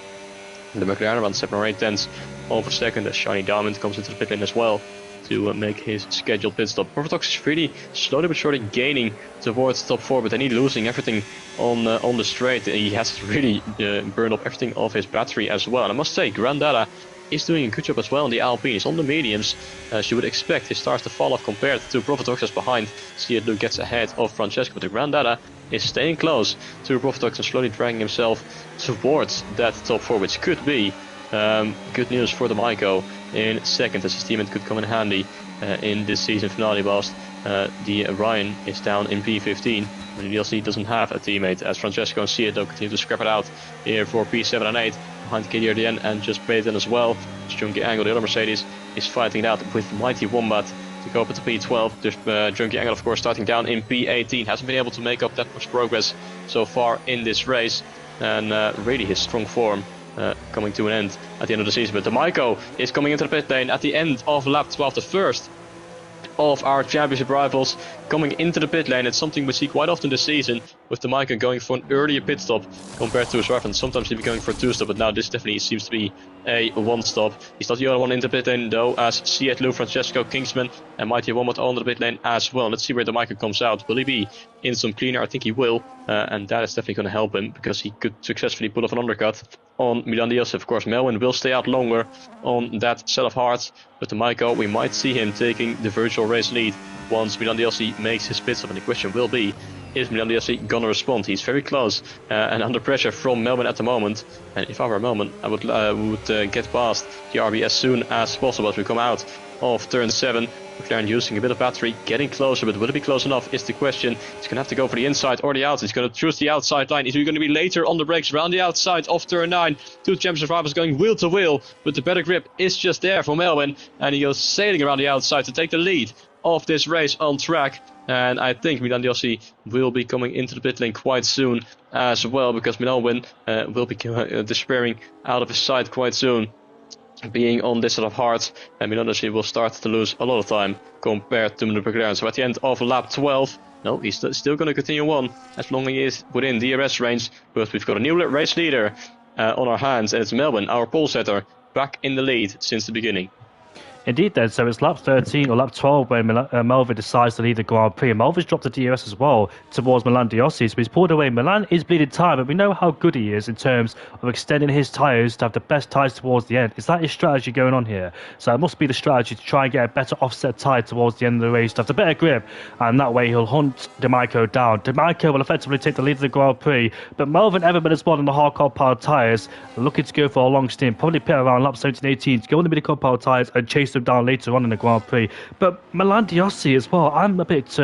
McLaren, around 7 or 8 tenths of a second, as Shiny Diamond comes into the pit lane as well to make his scheduled pit stop. Profitox is really slowly but surely gaining towards top 4, but then he's losing everything on the straight. He has really burned up everything of his battery as well. And I must say, Grandada is doing a good job as well on the Alpines. On the mediums, as you would expect, his stars to fall off compared to Profitox, as behind Luke gets ahead of Francesco. But the Grandada is staying close to Profitox and slowly dragging himself towards that top 4, which could be good news for the Maiko in second, as his teammate could come in handy in this season finale, whilst the Ryan is down in P15. The DLC doesn't have a teammate, as Francesco and Cieto continue to scrap it out here for P7 and 8 behind KDRDN and just Baton as well. Junkie Angle, the other Mercedes, is fighting it out with Mighty Wombat to go up to P12. There's Junkie Angle, of course, starting down in P18. Hasn't been able to make up that much progress so far in this race, and really his strong form coming to an end at the end of the season. But the Maiko is coming into the pit lane at the end of lap 12, the first of our championship rivals coming into the pit lane. It's something we see quite often this season, with the Maiko going for an earlier pit stop compared to his reference. Sometimes he'll be going for a 2-stop, but now this definitely seems to be a 1-stop. He's not the only one into the pit lane though, as C8 Lou, Francesco, Kingsman and Mighty Wombat all in the pit lane as well. Let's see where the Maiko comes out. Will he be in some cleaner? I think he will, and that is definitely going to help him, because he could successfully pull off an undercut on Milan Diaz. Of course, Melvin will stay out longer on that set of hards, but the Maiko, we might see him taking the virtual race lead once Milan DLC makes his pit stop. And the question will be, is Milan DLC gonna respond? He's very close and under pressure from Melbourne at the moment. And if I were Melbourne, I would get past the RB as soon as possible as we come out of turn 7. McLaren using a bit of battery, getting closer, but will it be close enough is the question. He's going to have to go for the inside or the outside. He's going to choose the outside line. Is he going to be later on the brakes around the outside of turn 9? Two championship rivals going wheel to wheel, but the better grip is just there for Melbourne, and he goes sailing around the outside to take the lead of this race on track. And I think Milan DLC will be coming into the pit lane quite soon as well, because Melbourne will be despairing out of his sight quite soon. Being on this sort of hard, and Milan DLC will start to lose a lot of time compared to the McLaren. So at the end of lap 12, no, he's still going to continue on as long as he is within DRS range. But we've got a new race leader on our hands, and it's Melbourne, our pole setter, back in the lead since the beginning. Indeed, then. So it's lap 13 or lap 12 when Melvin decides to lead the Grand Prix. Melvin's dropped the DRS as well towards Milan DLC, so he's pulled away. Milan is bleeding time, but we know how good he is in terms of extending his tyres to have the best tyres towards the end. Is that his strategy going on here? So it must be the strategy to try and get a better offset tyre towards the end of the race to have the better grip, and that way he'll hunt D'Amico down. D'Amico will effectively take the lead of the Grand Prix, but Melvin Everman as well on the hardcore powered tyres, looking to go for a long stint, probably pit around lap 17-18 to go on the mid-core powered tyres and chase them down later on in the Grand Prix. But Milan DLC as well, I'm a bit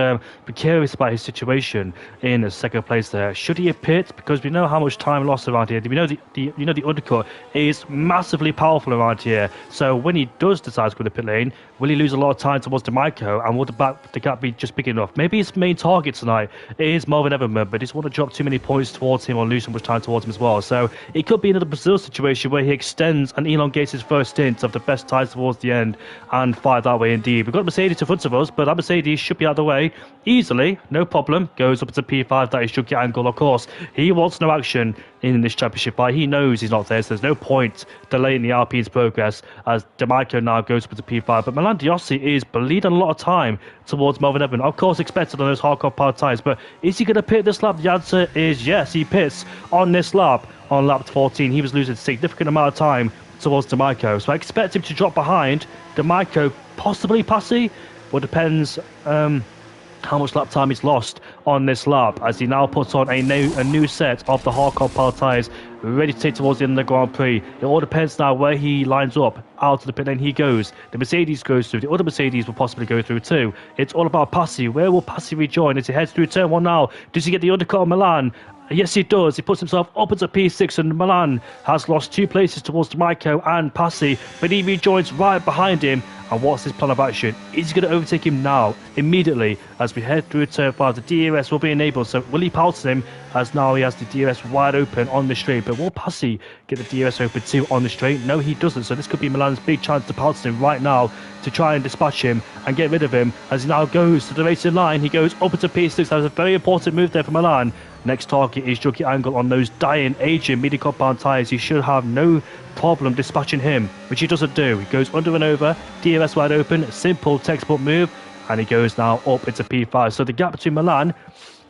curious about his situation in the second place there. Should he have pit? Because we know how much time lost around here. We know the undercut is massively powerful around here. So when he does decide to go to the pit lane, will he lose a lot of time towards D'Amico, and will the gap be just big enough? Maybe his main target tonight is Melvin Everman, but he doesn't want to drop too many points towards him or lose so much time towards him as well. So it could be another Brazil situation where he extends and elongates his first stint of the best tyres towards the end and fire that way indeed. We've got Mercedes in front of us, but that Mercedes should be out of the way easily, no problem. Goes up to P5, that is Junkie Angle, of course. He wants no action in this championship fight. He knows he's not there, so there's no point delaying the Alpine's progress as D'Amico now goes up to P5. But Milan DLC is bleeding a lot of time towards Melvin Everman. Of course, expected on those hardcore powered tyres, but is he going to pit this lap? The answer is yes, he pits on this lap. On lap 14, he was losing a significant amount of time towards D'Amico, so I expect him to drop behind D'Amico, possibly Passy. Well, depends how much lap time he's lost on this lap, as he now puts on a new set of the hardcore power tyres, ready to take towards the end of the Grand Prix. It all depends now where he lines up. Out of the pit lane he goes. The Mercedes goes through. The other Mercedes will possibly go through too. It's all about Passy. Where will Passy rejoin as he heads through turn 1 now? Does he get the undercut on Milan? Yes, he does. He puts himself up into P6, and Milan has lost 2 places towards D'Amico and Passy, but he rejoins right behind him. And what's his plan of action? Is he going to overtake him now, immediately, as we head through turn 5? The DRS will be enabled, so will he pounce him, as now he has the DRS wide open on the straight? But will Passy get the DRS open too on the straight? No, he doesn't, so this could be Milan's big chance to pounce him right now, to try and dispatch him and get rid of him, as he now goes to the racing line. He goes up into P6. That was a very important move there for Milan. Next target is Junkie Angle on those dying, aging midi-compound tyres. He should have no problem dispatching him, which he doesn't do. He goes under and over, DRS wide open, simple textbook move, and he goes now up into P5. So the gap between Milan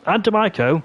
and D'Amico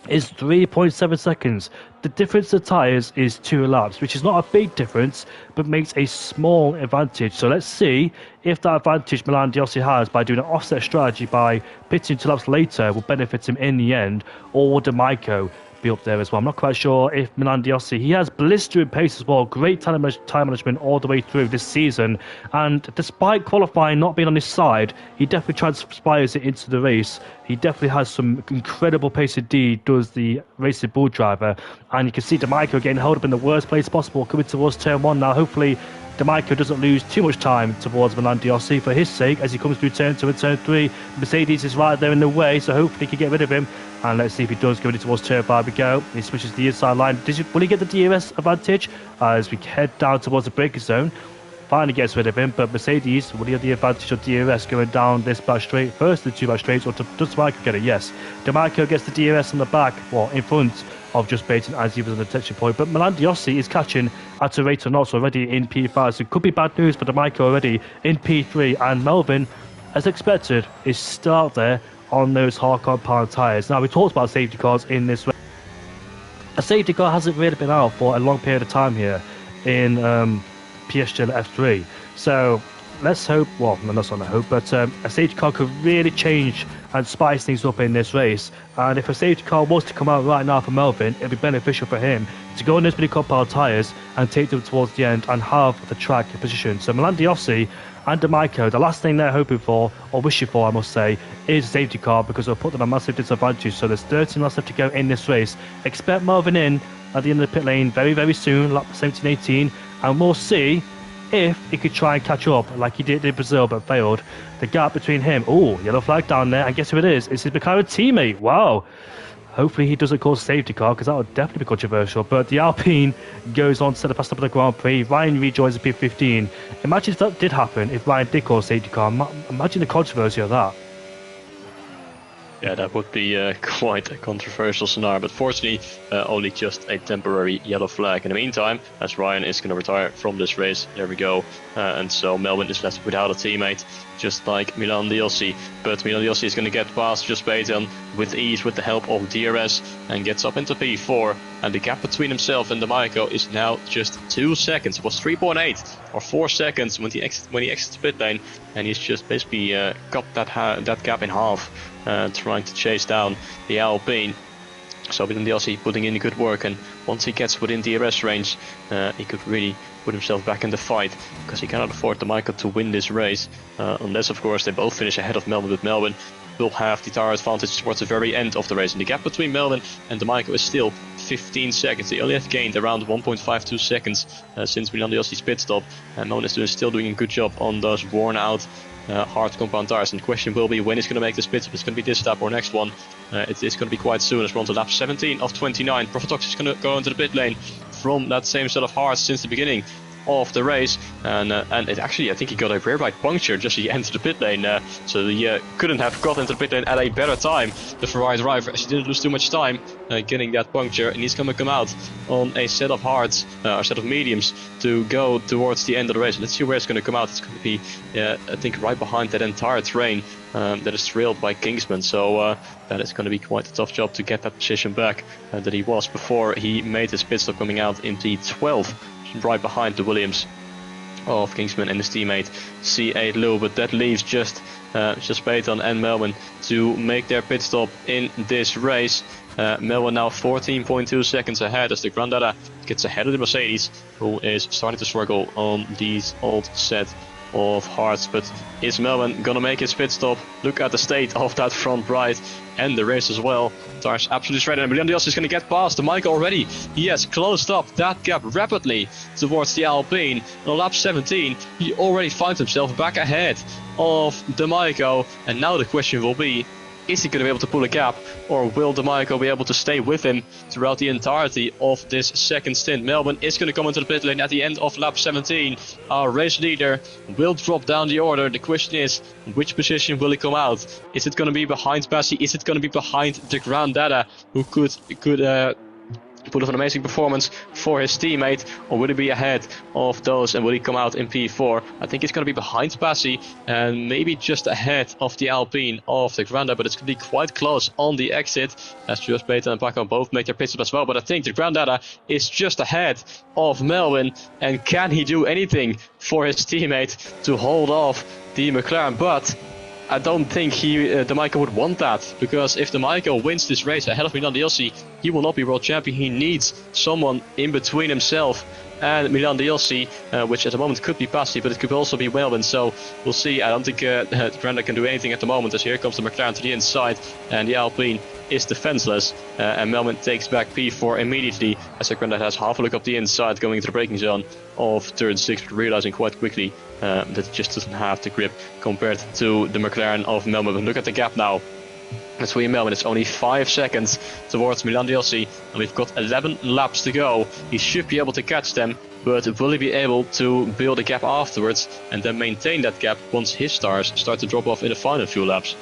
is 3.7 seconds. The difference of tyres is 2 laps, which is not a big difference, but makes a small advantage. So let's see if that advantage Milan DLC has by doing an offset strategy by pitting 2 laps later will benefit him in the end, or will D'Amico be up there as well? I'm not quite sure if Milan DLC, he has blistering pace as well, great time management all the way through this season, and despite qualifying not being on his side, he definitely transpires it into the race. He definitely has some incredible pace indeed, does the racing bull driver, and you can see D'Amico getting held up in the worst place possible coming towards turn 1 now. Hopefully D'Amico doesn't lose too much time towards Milan DLC for his sake as he comes through turn 2 and turn 3. Mercedes is right there in the way, so hopefully he can get rid of him. And let's see if he does, going towards turn 5 we go. He switches the inside line. Will he get the DRS advantage as we head down towards the braking zone? Finally gets rid of him, but Mercedes, will he have the advantage of DRS going down this back straight? First the 2 back straights, or does D'Amico get it? Yes. D'Amico gets the DRS on the back, well, in front of just Baton as he was on the detection point. But Milan DLC is catching at a rate of knots already in P5, so it could be bad news for D'Amico already in P3. And Melvin, as expected, is still out there on those hardcore powered tyres. Now, we talked about safety cars in this race. A safety car hasn't really been out for a long period of time here in PSGL F3. So let's hope, well, no, that's not a hope, but a safety car could really change and spice things up in this race. And if a safety car was to come out right now for Melvin, it'd be beneficial for him to go on those mini compound tyres and take them towards the end and have the track position. So Milan Diossi and D'Amico, the last thing they're hoping for, or wishing for, I must say, is a safety car, because it'll put them at a massive disadvantage. So there's 13 laps left to go in this race. Expect Melvin in at the end of the pit lane very, very soon, lap 17-18, and we'll see if he could try and catch up like he did in Brazil but failed. The gap between him, oh, yellow flag down there, and guess who it is? It's his McLaren teammate. Wow. Hopefully he doesn't cause a safety car, because that would definitely be controversial. But the Alpine goes on to set the fast up of the Grand Prix. Ryan rejoins the P15. Imagine if that did happen, if Ryan did cause a safety car. Imagine the controversy of that. Yeah, that would be quite a controversial scenario, but fortunately only just a temporary yellow flag. In the meantime, as Ryan is going to retire from this race, there we go, and so Melvin is left without a teammate, just like Milan Diossi. But Milan Diossi is going to get past Just Baton with ease with the help of DRS and gets up into P4, and the gap between himself and D'Amico is now just 2 seconds. It was 3.8 or 4 seconds when he exits the pit lane, and he's just basically cut that gap in half. Trying to chase down the Alpine. So Milan Diossi putting in good work, and once he gets within DRS range, he could really put himself back in the fight, because he cannot afford D'Amico to win this race, unless of course they both finish ahead of Melvin, but Melvin will have the tire advantage towards the very end of the race, and the gap between Melvin and D'Amico is still 15 seconds. They only have gained around 1.52 seconds since Milan Diossi's pit stop, and Melvin is still doing a good job on those worn out hard compound tires, and the question will be when he's going to make this pit stop. It's going to be this lap or next one. It's going to be quite soon, as we're on to lap 17 of 29. Profitox is going to go into the pit lane from that same set of hards since the beginning of the race, and it actually, I think he got a rear right puncture just as he entered the pit lane, so he couldn't have got into the pit lane at a better time, the Ferrari driver, as he didn't lose too much time getting that puncture, and he's going to come out on a set of hards, or set of mediums, to go towards the end of the race. Let's see where it's going to come out. It's going to be, I think, right behind that entire train that is trailed by Kingsman, so that is going to be quite a tough job to get that position back that he was before he made his pit stop, coming out in P12, right behind the Williams of Kingsman and his teammate C8 Lou. But that leaves just Peyton and Melvin to make their pit stop in this race. Melvin now 14.2 seconds ahead as the Grandada gets ahead of the Mercedes, who is starting to struggle on these old set of hards. But is Melvin gonna make his pit stop? Look at the state of that front right and the race as well. Tires absolutely straight, and Milan Diossi is going to get past the Mike already. He has closed up that gap rapidly towards the Alpine. On lap 17, he already finds himself back ahead of D'Amico, and now the question will be, is he going to be able to pull a gap, or will D'Amico be able to stay with him throughout the entirety of this second stint? Melvin is going to come into the pit lane at the end of lap 17. Our race leader will drop down the order. The question is, which position will he come out? Is it going to be behind Bassi? Is it going to be behind the Grandada, who could put up an amazing performance for his teammate, or will he be ahead of those and will he come out in P4? I think it's going to be behind Bassi and maybe just ahead of the Alpine of the Grandada, but it's going to be quite close on the exit as Just Baton and Paco both make their pit stop as well. But I think the Grandada is just ahead of Melvin, and can he do anything for his teammate to hold off the McLaren? But I don't think D'Amico would want that, because if D'Amico wins this race ahead of Milan Diossi, he will not be world champion. He needs someone in between himself and Milan Diossi, which at the moment could be Bassi, but it could also be Melvin. So we'll see. I don't think Granda can do anything at the moment, as here comes the McLaren to the inside, and the Alpine is defenseless, and Melvin takes back P4 immediately as the Granda has half a look up the inside going into the braking zone of turn 6, but realizing quite quickly that it just doesn't have the grip compared to the McLaren of Melvin. But look at the gap now between Melvin. It's only 5 seconds towards Milan Diossi, and we've got 11 laps to go. He should be able to catch them, but will he be able to build a gap afterwards and then maintain that gap once his stars start to drop off in the final few laps?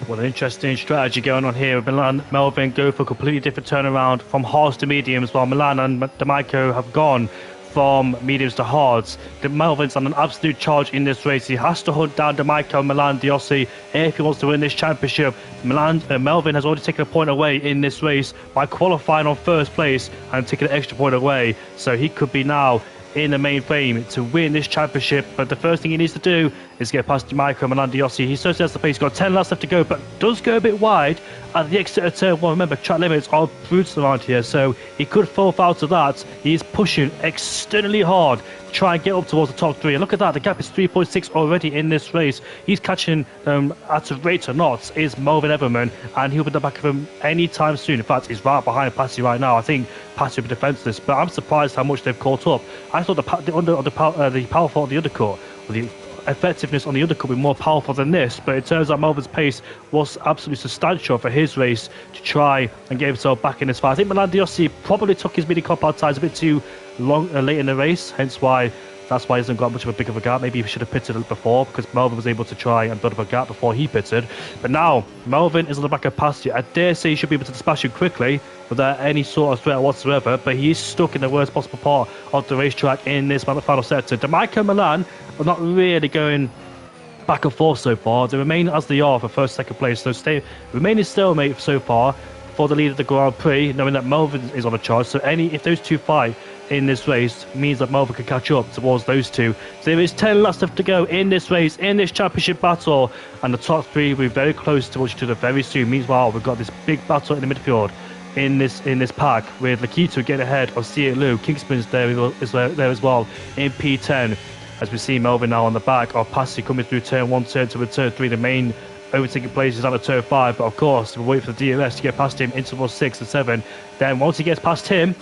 What an interesting strategy going on here. Melvin go for a completely different turnaround from hards to mediums, while Milan and D'Amico have gone from mediums to hards. Melvin's on an absolute charge in this race. He has to hunt down D'Amico and Milan Diossi if he wants to win this championship. Melvin has already taken a point away in this race by qualifying on first place and taking an extra point away. So he could be now in the main frame to win this championship. But the first thing he needs to do is get past Michael Melandiosi. He certainly has the pace. He's got 10 laps left to go, but does go a bit wide at the exit of turn 1. Remember, track limits are brutal around here, so he could fall out of that. He's pushing externally hard to try and get up towards the top 3. And look at that, the gap is 3.6 already in this race. He's catching at a rate or not is Melvin Everman, and he'll be at the back of him anytime soon. In fact, he's right behind Passy right now. I think Passy will be defenseless, but I'm surprised how much they've caught up. I thought the powerful on the undercut, or the effectiveness on the undercut would be more powerful than this, but it turns out Melvin's pace was absolutely substantial for his race to try and get himself back in this fight. I think Melandiosi probably took his mini compound tires a bit too long late in the race, hence why that's why he hasn't got much of a big of a gap. Maybe he should have pitted before, because Melvin was able to try and build up a gap before he pitted. But now Melvin is on the back of Passy. I dare say he should be able to dispatch him quickly without any sort of threat whatsoever, but he is stuck in the worst possible part of the racetrack in this final sector. Damico Milan are not really going back and forth so far. They remain as they are for first, second place, so remaining stalemate so far for the lead of the Grand Prix, knowing that Melvin is on a charge. So if those two fight in this race, means that Melvin can catch up towards those two. So there is 10 laps left to go in this race, in this championship battle, and the top 3 will be very close to each other very soon. Meanwhile, we've got this big battle in the midfield in this pack, with Lakito getting ahead of Sia Lu. Kingsman's there as well in P10, as we see Melvin now on the back of Passy coming through turn 1, turn 2 and turn 3. The main overtaking places out of turn 5, but of course we'll wait for the DRS to get past him into towards 6 and 7. Then once he gets past him,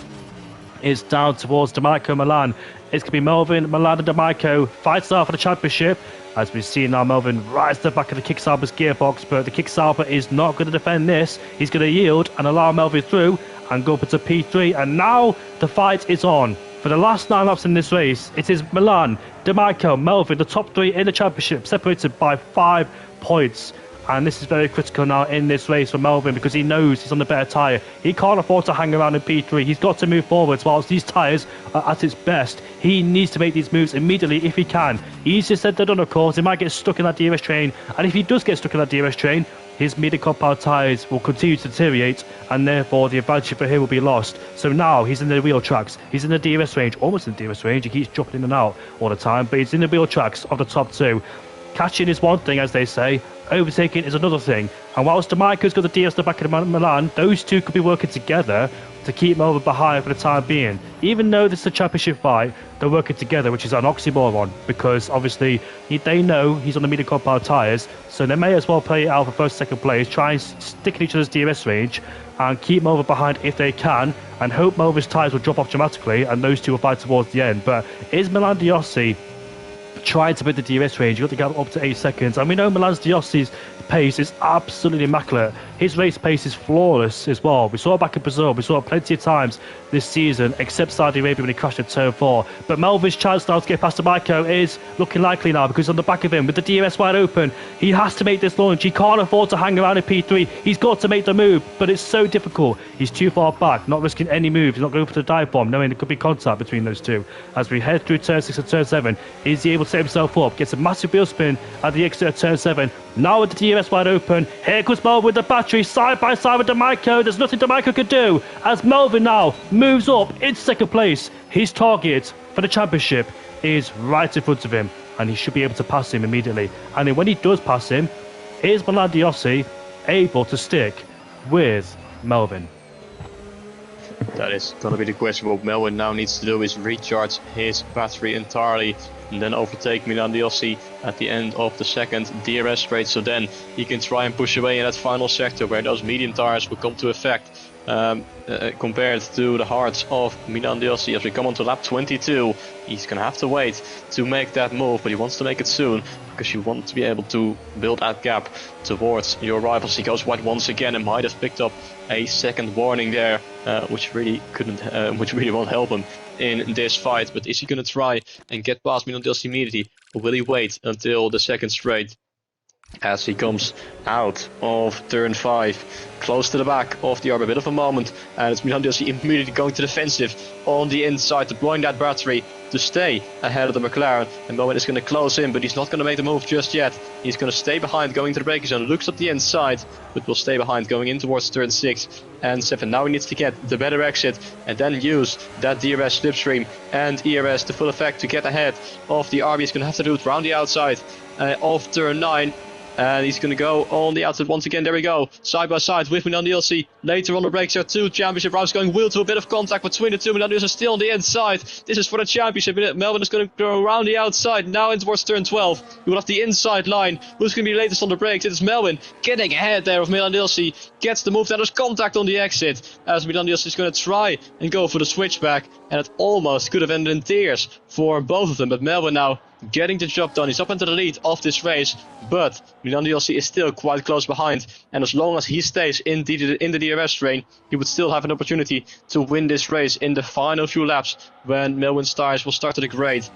it's down towards Damico Milan. It's going to be Melvin, Milan and Damico fights out for the championship. As we see now, Melvin rides to the back of the Kicksauber's gearbox, but the Kicksauber is not going to defend this. He's going to yield and allow Melvin through and go up into P3. And now the fight is on. For the last 9 laps in this race, it is Milan, Damico, Melvin, the top 3 in the championship, separated by 5 points. And this is very critical now in this race for Melvin, because he knows he's on the better tyre. He can't afford to hang around in P3. He's got to move forwards whilst these tyres are at its best. He needs to make these moves immediately if he can. Easier said than done, of course. He might get stuck in that DRS train. And if he does get stuck in that DRS train, his medium compound tyres will continue to deteriorate, and therefore the advantage for him will be lost. So now he's in the wheel tracks. He's in the DRS range, almost in the DRS range. He keeps dropping in and out all the time, but he's in the wheel tracks of the top 2. Catching is one thing, as they say. Overtaking is another thing. And whilst Damico's got the DS at the back of Milan, those two could be working together to keep Melvin behind for the time being. Even though this is a championship fight, they're working together, which is an oxymoron, because obviously they know he's on the medium compound tyres, so they may as well play it out for first, second place, try and stick in each other's DRS range and keep Melvin behind if they can, and hope Melvin's tyres will drop off dramatically and those two will fight towards the end. But is Melandiosi trying to beat the DRS range? You got to get up to 8 seconds, and we know Melandiosi's pace is absolutely immaculate. His race pace is flawless as well. We saw it back in Brazil, we saw it plenty of times this season, except Saudi Arabia when he crashed at turn 4. But Melvin's chance now to get past Damico is looking likely now, because on the back of him with the DRS wide open, he has to make this launch. He can't afford to hang around in P3. He's got to make the move, but it's so difficult. He's too far back, not risking any moves. He's not going for the dive bomb, knowing there could be contact between those two. As we head through turn 6 and turn 7, is he able to set himself up? Gets a massive wheel spin at the exit of turn 7. Now with the DRS wide open, here comes Melvin with the battery side by side with Damico. There's nothing Damico could do, as Melvin now moves up into second place. His target for the championship is right in front of him, and he should be able to pass him immediately. And then when he does pass him, is Melandiosi able to stick with Melvin? That is going to be the question. What Melvin now needs to do is recharge his battery entirely and then overtake Melandiosi at the end of the second DRS straight, so then he can try and push away in that final sector where those medium tires will come to effect, compared to the hards of Melandiosi. As we come on to lap 22, he's going to have to wait to make that move, but he wants to make it soon, because you want to be able to build that gap towards your rivals. He goes wide once again and might have picked up a second warning there, which really won't help him in this fight. But is he going to try and get past Melandiosi immediately, or will he wait until the second straight as he comes out of turn 5, close to the back of the arbor? A bit of a moment, and it's Melandiosi immediately going to defensive on the inside, deploying that battery to stay ahead of the McLaren. And Melvin is going to close in, but he's not going to make the move just yet. He's going to stay behind going to the braking zone, looks up the inside, but will stay behind going in towards turn 6 and 7. Now he needs to get the better exit and then use that DRS slipstream and ERS to full effect to get ahead of the RB. He's going to have to do it around the outside of turn 9. And he's going to go on the outside once again. There we go. Side by side with Milan DLC. Later on the brakes, there are 2 championship rounds going wheel to a bit of contact between the 2. Milan DLC still on the inside. This is for the championship. Melvin is going to go around the outside. Now in towards turn 12. We will have the inside line. Who's going to be latest on the brakes? It is Melvin getting ahead there of Milan DLC. Gets the move. Then there's contact on the exit. As Milan DLC is going to try and go for the switchback. And it almost could have ended in tears for both of them. But Melvin now getting the job done. He's up into the lead of this race, but Milan DLC is still quite close behind, and as long as he stays in the DRS train, he would still have an opportunity to win this race in the final few laps when Melvin's tires will start to degrade.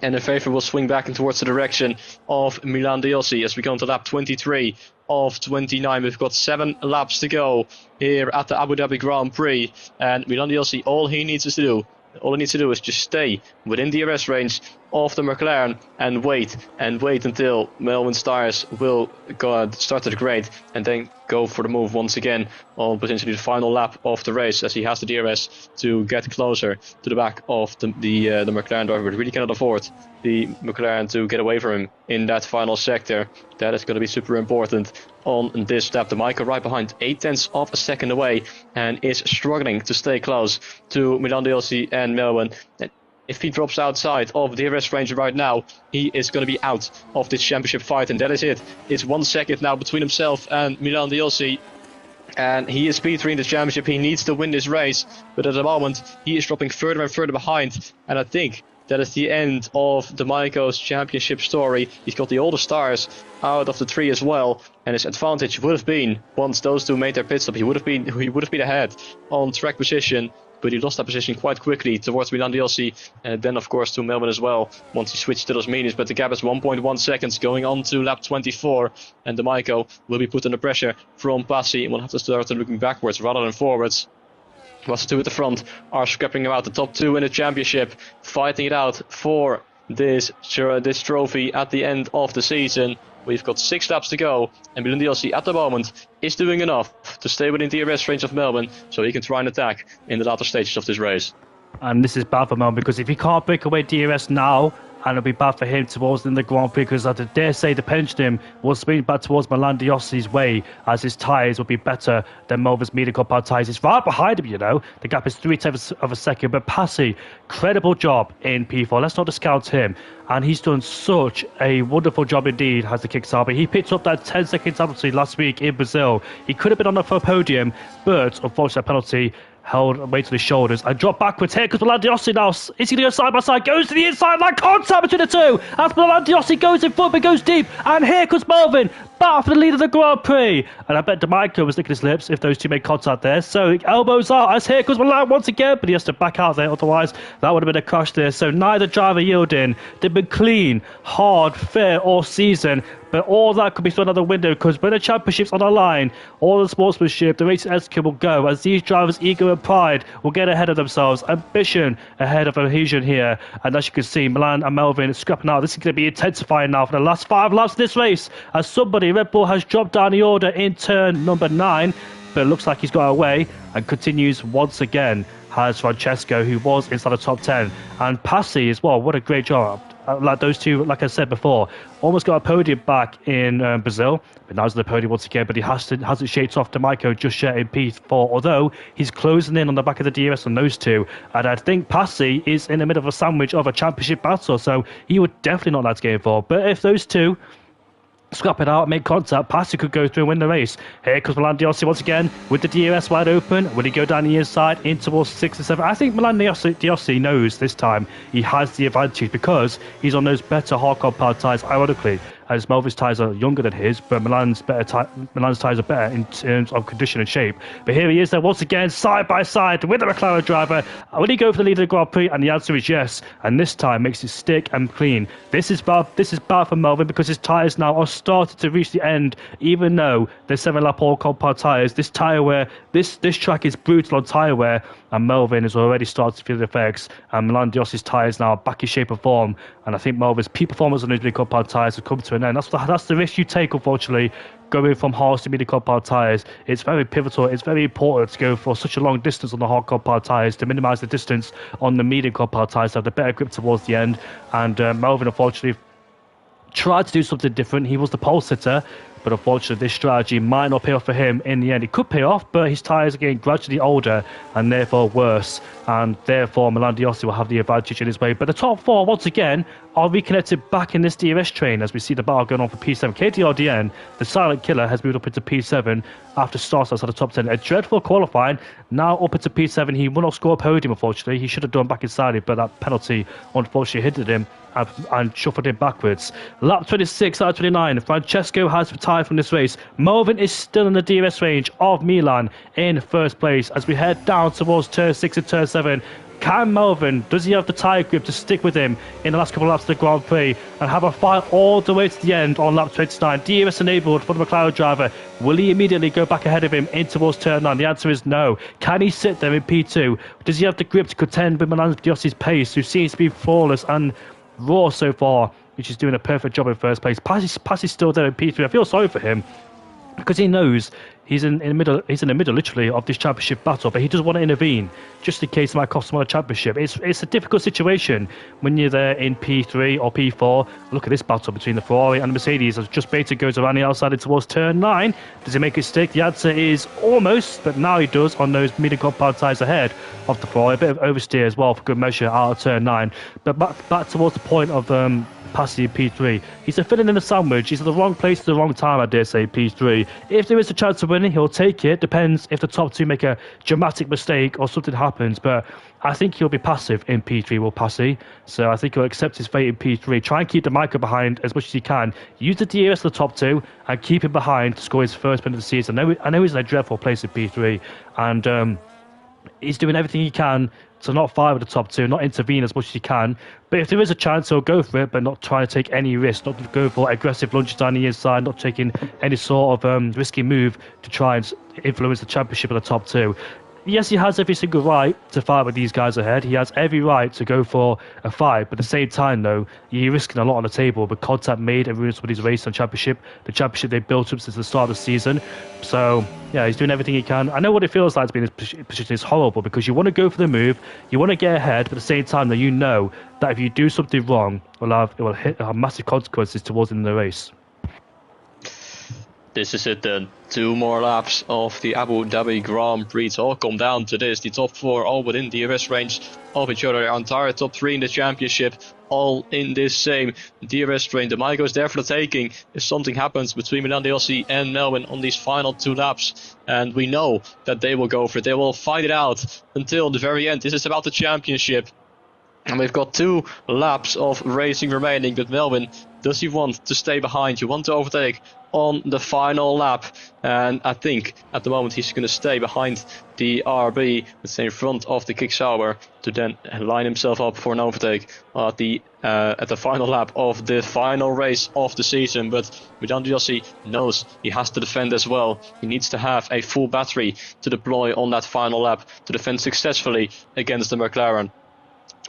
And the favour will swing back in towards the direction of Milan DLC as we go into lap 23 of 29. We've got 7 laps to go here at the Abu Dhabi Grand Prix, and Milan DLC, all he needs to do is just stay within the DRS range of the McLaren and wait until Melvin's tires will start to degrade, and then go for the move once again on potentially the final lap of the race, as he has the DRS to get closer to the back of the McLaren driver, but really cannot afford the McLaren to get away from him in that final sector. That is going to be super important on this lap. The Michael right behind, 0.8 of a second away, and is struggling to stay close to Milan DLC and Melvin. If he drops outside of the DRS range right now, he is going to be out of this championship fight, and that is it. It's 1 second now between himself and Milan DLC, and he is P3 in the championship. He needs to win this race, but at the moment he is dropping further and further behind, and I think that is the end of the Maiko's championship story. He's got the older stars out of the 3 as well, and his advantage would have been, once those 2 made their pit stop, he would have been ahead on track position. But he lost that position quite quickly towards Milan DLC, and then of course to Melvin as well once he switched to those mediums. But the gap is 1.1 seconds going on to lap 24, and the Maiko will be put under pressure from Passi and will have to start looking backwards rather than forwards. Whilst the 2 at the front are scrapping about the top 2 in the championship, fighting it out for this trophy at the end of the season. We've got 6 laps to go, and Milan DLC at the moment is doing enough to stay within the DRS range of Melvin, so he can try and attack in the latter stages of this race. And this is bad for Melvin, because if he can't break away DRS now, and it'll be bad for him towards in the Grand Prix, because I dare say the pendulum will swing back towards Milan DLC's way, as his tyres will be better than Melvin's medium compact tyres. He's right behind him, you know. The gap is 0.3 of a second, but Passi, credible job in P4. Let's not discount him. And he's done such a wonderful job indeed, has the Kickstarter. He picked up that 10-second penalty last week in Brazil. He could have been on the podium, but unfortunately, that penalty held weight to his shoulders and dropped backwards. Here comes Milan DLC now. Is he going to go side by side? Goes to the inside line. Contact between the 2. As Milan DLC goes in front but goes deep. And here comes Melvin. Back for the lead of the Grand Prix. And I bet DeMico was licking his lips if those 2 made contact there. So elbows out as here comes Milan once again. But he has to back out there. Otherwise, that would have been a crash there. So neither driver yielding. They've been clean, hard, fair all season. But all that could be thrown out the window, because when the championship's on the line, all the sportsmanship, the racing etiquette will go, as these drivers' ego and pride will get ahead of themselves. Ambition ahead of adhesion here. And as you can see, Milan and Melvin scrapping out. This is going to be intensifying now for the last 5 laps of this race, as somebody, Red Bull, has dropped down the order in turn number 9. But it looks like he's got away and continues once again. Has Francesco, who was inside the top 10. And Passi as well. What a great job. Like those 2, like I said before, almost got a podium back in Brazil, but now he's on the podium once again. But he hasn't shaped off DeMico just yet in P4, although he's closing in on the back of the DRS on those 2. And I think Passi is in the middle of a sandwich of a championship battle, so he would definitely not like to get involved. But if those 2 scrap it out, make contact, Passi could go through and win the race. Here comes Milan DLC once again with the DRS wide open. Will he go down the inside in towards 6 and 7? I think Milan DLC knows this time he has the advantage, because he's on those better hard compact tyres, ironically. as Melvin's tyres are younger than his, but Milan's tyres are better in terms of condition and shape. But here he is there once again, side by side with the McLaren driver. Will he go for the lead of the Grand Prix? And the answer is yes. And this time makes it stick and clean. This is bad for Melvin because his tyres now are starting to reach the end, even though they're 7-lap all compound tyres. This tyre wear, this track is brutal on tyre wear, and Melvin has already started to feel the effects. And Milan Diosi's tyres now are back in shape and form. And I think Melvin's peak performance on those mid compound tyres have come to an end. That's the risk you take, unfortunately, going from hards to medium compound tyres. It's very pivotal. It's very important to go for such a long distance on the hard compound tyres to minimise the distance on the medium compound tyres to have the better grip towards the end. And Melvin, unfortunately, tried to do something different. He was the pole sitter, but unfortunately this strategy might not pay off for him in the end. It could pay off, but his tyres are getting gradually older and therefore worse, and therefore Milan Diosi will have the advantage in his way. But the top four, once again, are reconnected back in this DRS train as we see the battle going on for P7. KTRDN, the silent killer, has moved up into P7 after starts outside the top 10. A dreadful qualifying, now up into P7. He will not score a podium, unfortunately. He should have done back inside it, but that penalty unfortunately hindered him and shuffled him backwards. Lap 26 out of 29. Francesco has retired from this race. Melvin is still in the DRS range of Milan in first place as we head down towards turn 6 and turn 7. Can Melvin, does he have the tyre grip to stick with him in the last couple of laps of the Grand Prix and have a fight all the way to the end on lap 29? DRS enabled for the McLaren driver. Will he immediately go back ahead of him in towards turn 9? The answer is no. Can he sit there in P2? Does he have the grip to contend with Milan Diosi's pace, who seems to be flawless and raw so far, which is doing a perfect job in first place? Passi's still there in P3. I feel sorry for him because he knows he's in the middle. He's in the middle, literally, of this championship battle, but he doesn't want to intervene just in case it might cost him a championship. It's a difficult situation when you're there in P3 or P4. Look at this battle between the Ferrari and the Mercedes as just Beta goes around the outside and towards turn 9. Does he make a stick? The answer is almost, but now he does on those medium compound tyres ahead of the Ferrari. A bit of oversteer as well for good measure out of turn 9. But back towards the point of Passi in P3. He's a filling in the sandwich. He's at the wrong place at the wrong time, I dare say, P3. If there is a chance of winning, he'll take it. Depends if the top two make a dramatic mistake or something happens. But I think he'll be passive in P3, will Passi. So I think he'll accept his fate in P3. Try and keep the Micah behind as much as he can. Use the DRS of the top two and keep him behind to score his first win of the season. I know he's in a dreadful place in P3. And he's doing everything he can to not fight with the top two, not intervene as much as he can. But if there is a chance, he'll go for it, but not try to take any risk, not go for aggressive lunges down the inside, not taking any sort of risky move to try and influence the championship of the top two. Yes, he has every single right to fight with these guys ahead. He has every right to go for a fight. But at the same time, though, you're risking a lot on the table with contact made and ruins with his race and championship. The championship they built up since the start of the season. So, yeah, he's doing everything he can. I know what it feels like to be in this position. It's horrible because you want to go for the move. You want to get ahead. But at the same time, though, you know that if you do something wrong, it will have massive consequences towards in the race. This is it then. 2 more laps of the Abu Dhabi Grand Prix. It's all come down to this. The top 4 all within DRS range of each other. Our entire top 3 in the championship all in this same DRS train. The Maiko is there for the taking if something happens between Milan Diosi and Melvin on these final 2 laps. And we know that they will go for it. They will fight it out until the very end. This is about the championship. And we've got 2 laps of racing remaining. But Melvin, does he want to stay behind? You want to overtake on the final lap? And I think at the moment he's going to stay behind the RB, let's say in front of the Kicksauber, to then line himself up for an overtake at the final lap of the final race of the season. But Milan Diosi knows he has to defend as well. He needs to have a full battery to deploy on that final lap to defend successfully against the McLaren,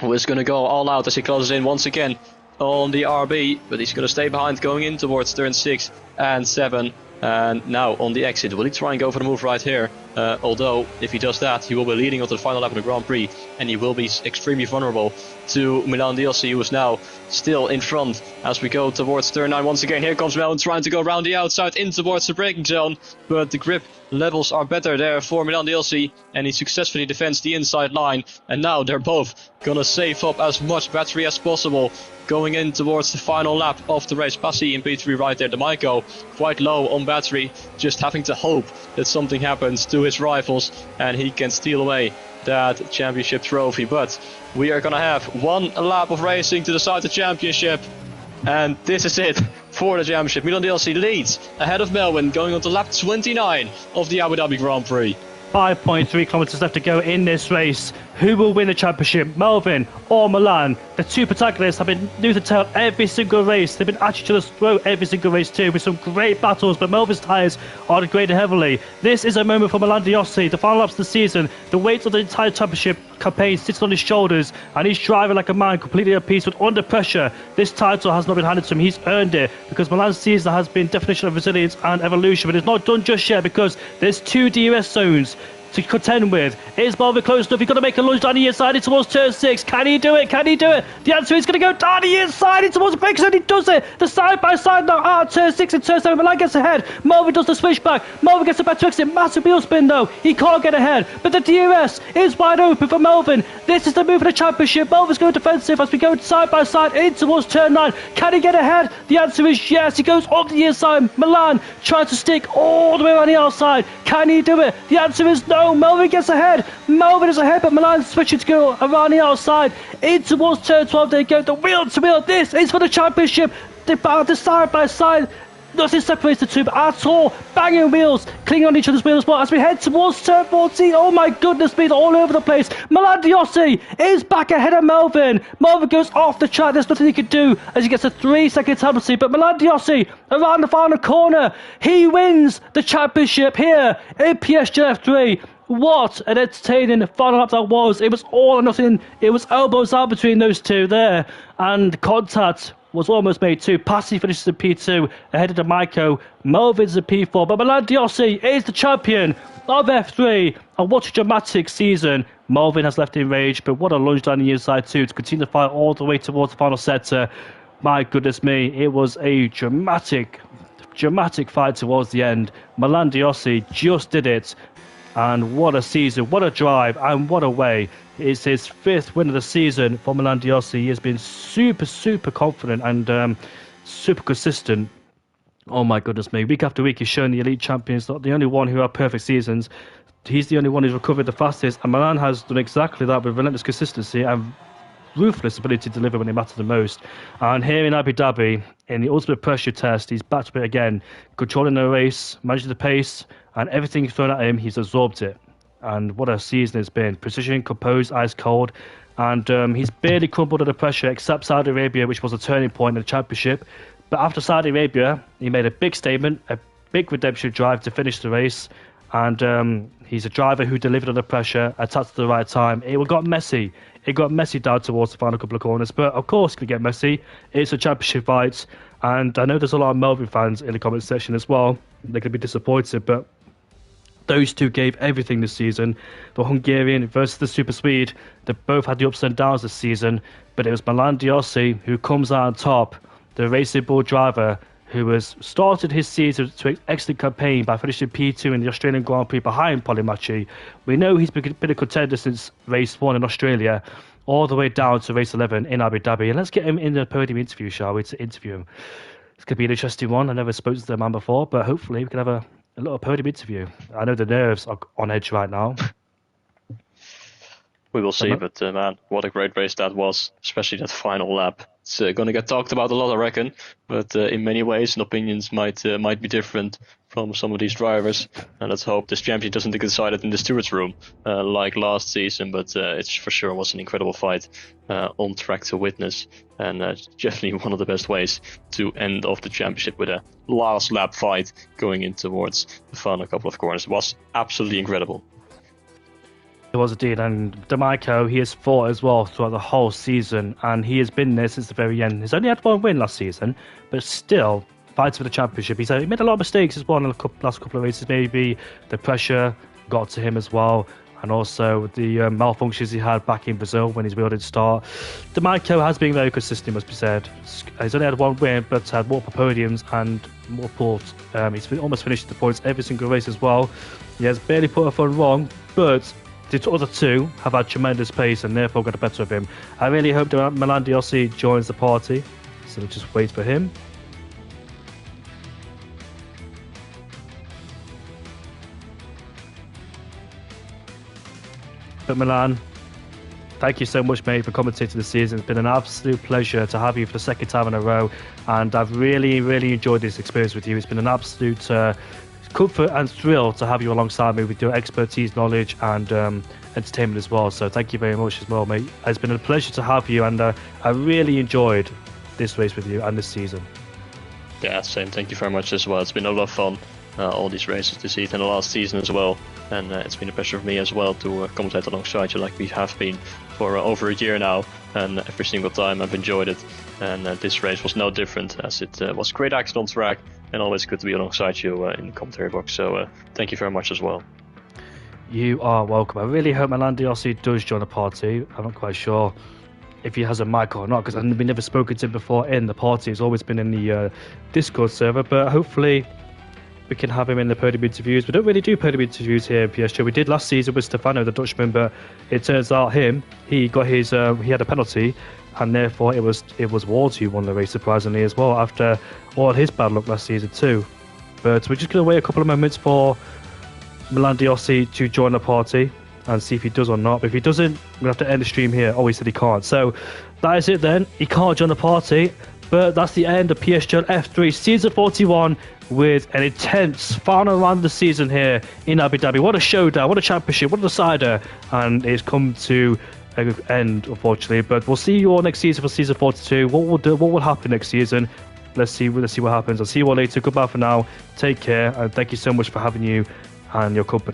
who is going to go all out as he closes in once again on the RB, but he's going to stay behind going in towards turn 6 and 7. And now on the exit, will he try and go for the move right here? Although if he does that, he will be leading onto the final lap of the Grand Prix, and he will be extremely vulnerable to Milan Diosi, who is now still in front as we go towards turn 9 once again. Here comes Melvin trying to go around the outside in towards the braking zone, but the grip levels are better there for Milan Diosi, and he successfully defends the inside line. And now they're both gonna save up as much battery as possible going in towards the final lap of the race. Passi in P3 right there. The Maiko quite low on battery, just having to hope that something happens to his rivals and he can steal away that championship trophy. But we are gonna have 1 lap of racing to decide the championship, and this is it for the championship. Milan DLC leads ahead of Melbourne going on to lap 29 of the Abu Dhabi Grand Prix. 5.3 kilometres left to go in this race. Who will win the championship, Melbourne or Milan? The two protagonists have been new to tail every single race. They've been at each other's throat every single race too, with some great battles, but Melbourne's tyres are degraded heavily. This is a moment for Milan Diossi, the final laps of the season. The weight of the entire championship campaign sits on his shoulders, and he's driving like a man, completely at peace, but under pressure. This title has not been handed to him. He's earned it, because Milan's season has been definition of resilience and evolution, but it's not done just yet, because there's two DRS zones to contend with. Is Melbourne close enough? He's got to make a lunge down the inside in towards turn 6. Can he do it? Can he do it? The answer is going to go down the inside in towards the brakes, and he does it. The side by side now out turn 6 and turn 7. Milan gets ahead. Melbourne does the switchback. Melbourne gets a better exit. Massive wheel spin though. He can't get ahead. But the DRS is wide open for Melbourne. This is the move for the championship. Melbourne's going defensive as we go side by side in towards turn 9. Can he get ahead? The answer is yes. He goes up the inside. Milan tries to stick all the way around the outside. Can he do it? The answer is no. Melbourne gets ahead. Melbourne is ahead, but Milan switching to go around the outside. In towards turn 12 they go. The wheel to wheel. This is for the championship. They battle side by side. Nothing separates the two at all. Banging wheels, clinging on each other's wheels. But as we head towards turn 14, oh my goodness me, they're all over the place. Milan Diossi is back ahead of Melbourne. Melbourne goes off the track. There's nothing he can do as he gets a 3-second penalty. But Milan Diossi around the final corner. He wins the championship here in PSGL F3. What an entertaining final lap that was. It was all or nothing. It was elbows out between those two there. And contact was almost made too. Passy finishes in P2 ahead of D'Amico. Melvin's in P4. But Milan Diossi is the champion of F3. And what a dramatic season. Melvin has left in rage, but what a lunge down the inside too to continue the fight all the way towards the final sector. My goodness me, it was a dramatic fight towards the end. Milan Diossi just did it. And what a season, what a drive, and what a way. It's his 5th win of the season for Milan Diossi. He has been super confident and super consistent. Oh my goodness me. Week after week he's shown the elite champions not the only one who have perfect seasons. He's the only one who's recovered the fastest. And Milan has done exactly that with relentless consistency and ruthless ability to deliver when it matters the most. And here in Abu Dhabi, in the ultimate pressure test, he's back to it again, controlling the race, managing the pace, and everything thrown at him, he's absorbed it. And what a season it's been. Precision, composed, ice cold. And he's barely crumbled under pressure, except Saudi Arabia, which was a turning point in the championship. But after Saudi Arabia, he made a big statement, a big redemption drive to finish the race. And he's a driver who delivered under pressure, attacked at the right time. It got messy. It got messy down towards the final couple of corners. But of course, it could get messy. It's a championship fight. And I know there's a lot of Melbourne fans in the comment section as well. They're going to be disappointed. But those two gave everything this season. The Hungarian versus the Super Swede. They both had the ups and downs this season. But it was Milan Diossi who comes out on top. The Racing Bull driver who has started his season to an excellent campaign by finishing P2 in the Australian Grand Prix behind Polimachi. We know he's been a contender since race 1 in Australia, all the way down to race 11 in Abu Dhabi. And let's get him in the podium interview, shall we, to interview him. It's going to be an interesting one. I never spoke to the man before, but hopefully we can have a little podium interview. I know the nerves are on edge right now. We will see, but man, what a great race that was, especially that final lap. It's going to get talked about a lot, I reckon, but in many ways, and opinions might be different from some of these drivers. And let's hope this championship doesn't get decided in the stewards' room like last season, but it's for sure was an incredible fight on track to witness, and definitely one of the best ways to end off the championship with a last lap fight going in towards the final couple of corners. It was absolutely incredible. It was indeed, and D'Amico, he has fought as well throughout the whole season, and he has been there since the very end. He's only had one win last season, but still fights for the championship. He made a lot of mistakes as well in the last couple of races. Maybe the pressure got to him as well, and also the malfunctions he had back in Brazil when his wheel didn't start. D'Amico has been very consistent, must be said. He's only had one win, but had multiple podiums and multiple. He's almost finished the points every single race as well. He has barely put a foot wrong, but the other two have had tremendous pace and therefore got the better of him. I really hope that Milan Diossi joins the party, so we'll just wait for him. But Milan, thank you so much, mate, for commentating the season. It's been an absolute pleasure to have you for the second time in a row, and I've really, really enjoyed this experience with you. It's been an absolute comfort and thrill to have you alongside me with your expertise, knowledge, and entertainment as well. So thank you very much as well, mate. It's been a pleasure to have you, and I really enjoyed this race with you and this season. Yeah, same. Thank you very much as well. It's been a lot of fun, all these races this season and the last season as well. And it's been a pleasure for me as well to commentate alongside you like we have been for over a year now. And every single time I've enjoyed it. And this race was no different, as it was great action on track and always good to be alongside you in the commentary box. So thank you very much as well. You are welcome. I really hope Milan Diossi does join the party. I'm not quite sure if he has a mic or not, because I've never spoken to him before in the party. He's always been in the Discord server, but hopefully we can have him in the podium interviews. We don't really do podium interviews here in PSGL. We did last season with Stefano, the Dutchman, but it turns out he got his he had a penalty, and therefore it was Ward who won the race, surprisingly, as well, after all his bad luck last season too. But we're just going to wait a couple of moments for Milan Diossi to join the party and see if he does or not. But if he doesn't, we're going to have to end the stream here. Oh, he said he can't. So that is it then. He can't join the party. But that's the end of PSGL F3 Season 41 with an intense final round of the season here in Abu Dhabi. What a showdown, what a championship, what a decider. And it's come to an end, unfortunately. But we'll see you all next season for Season 42. What will happen next season? Let's see what happens. I'll see you all later. Goodbye for now. Take care. And thank you so much for having you and your company.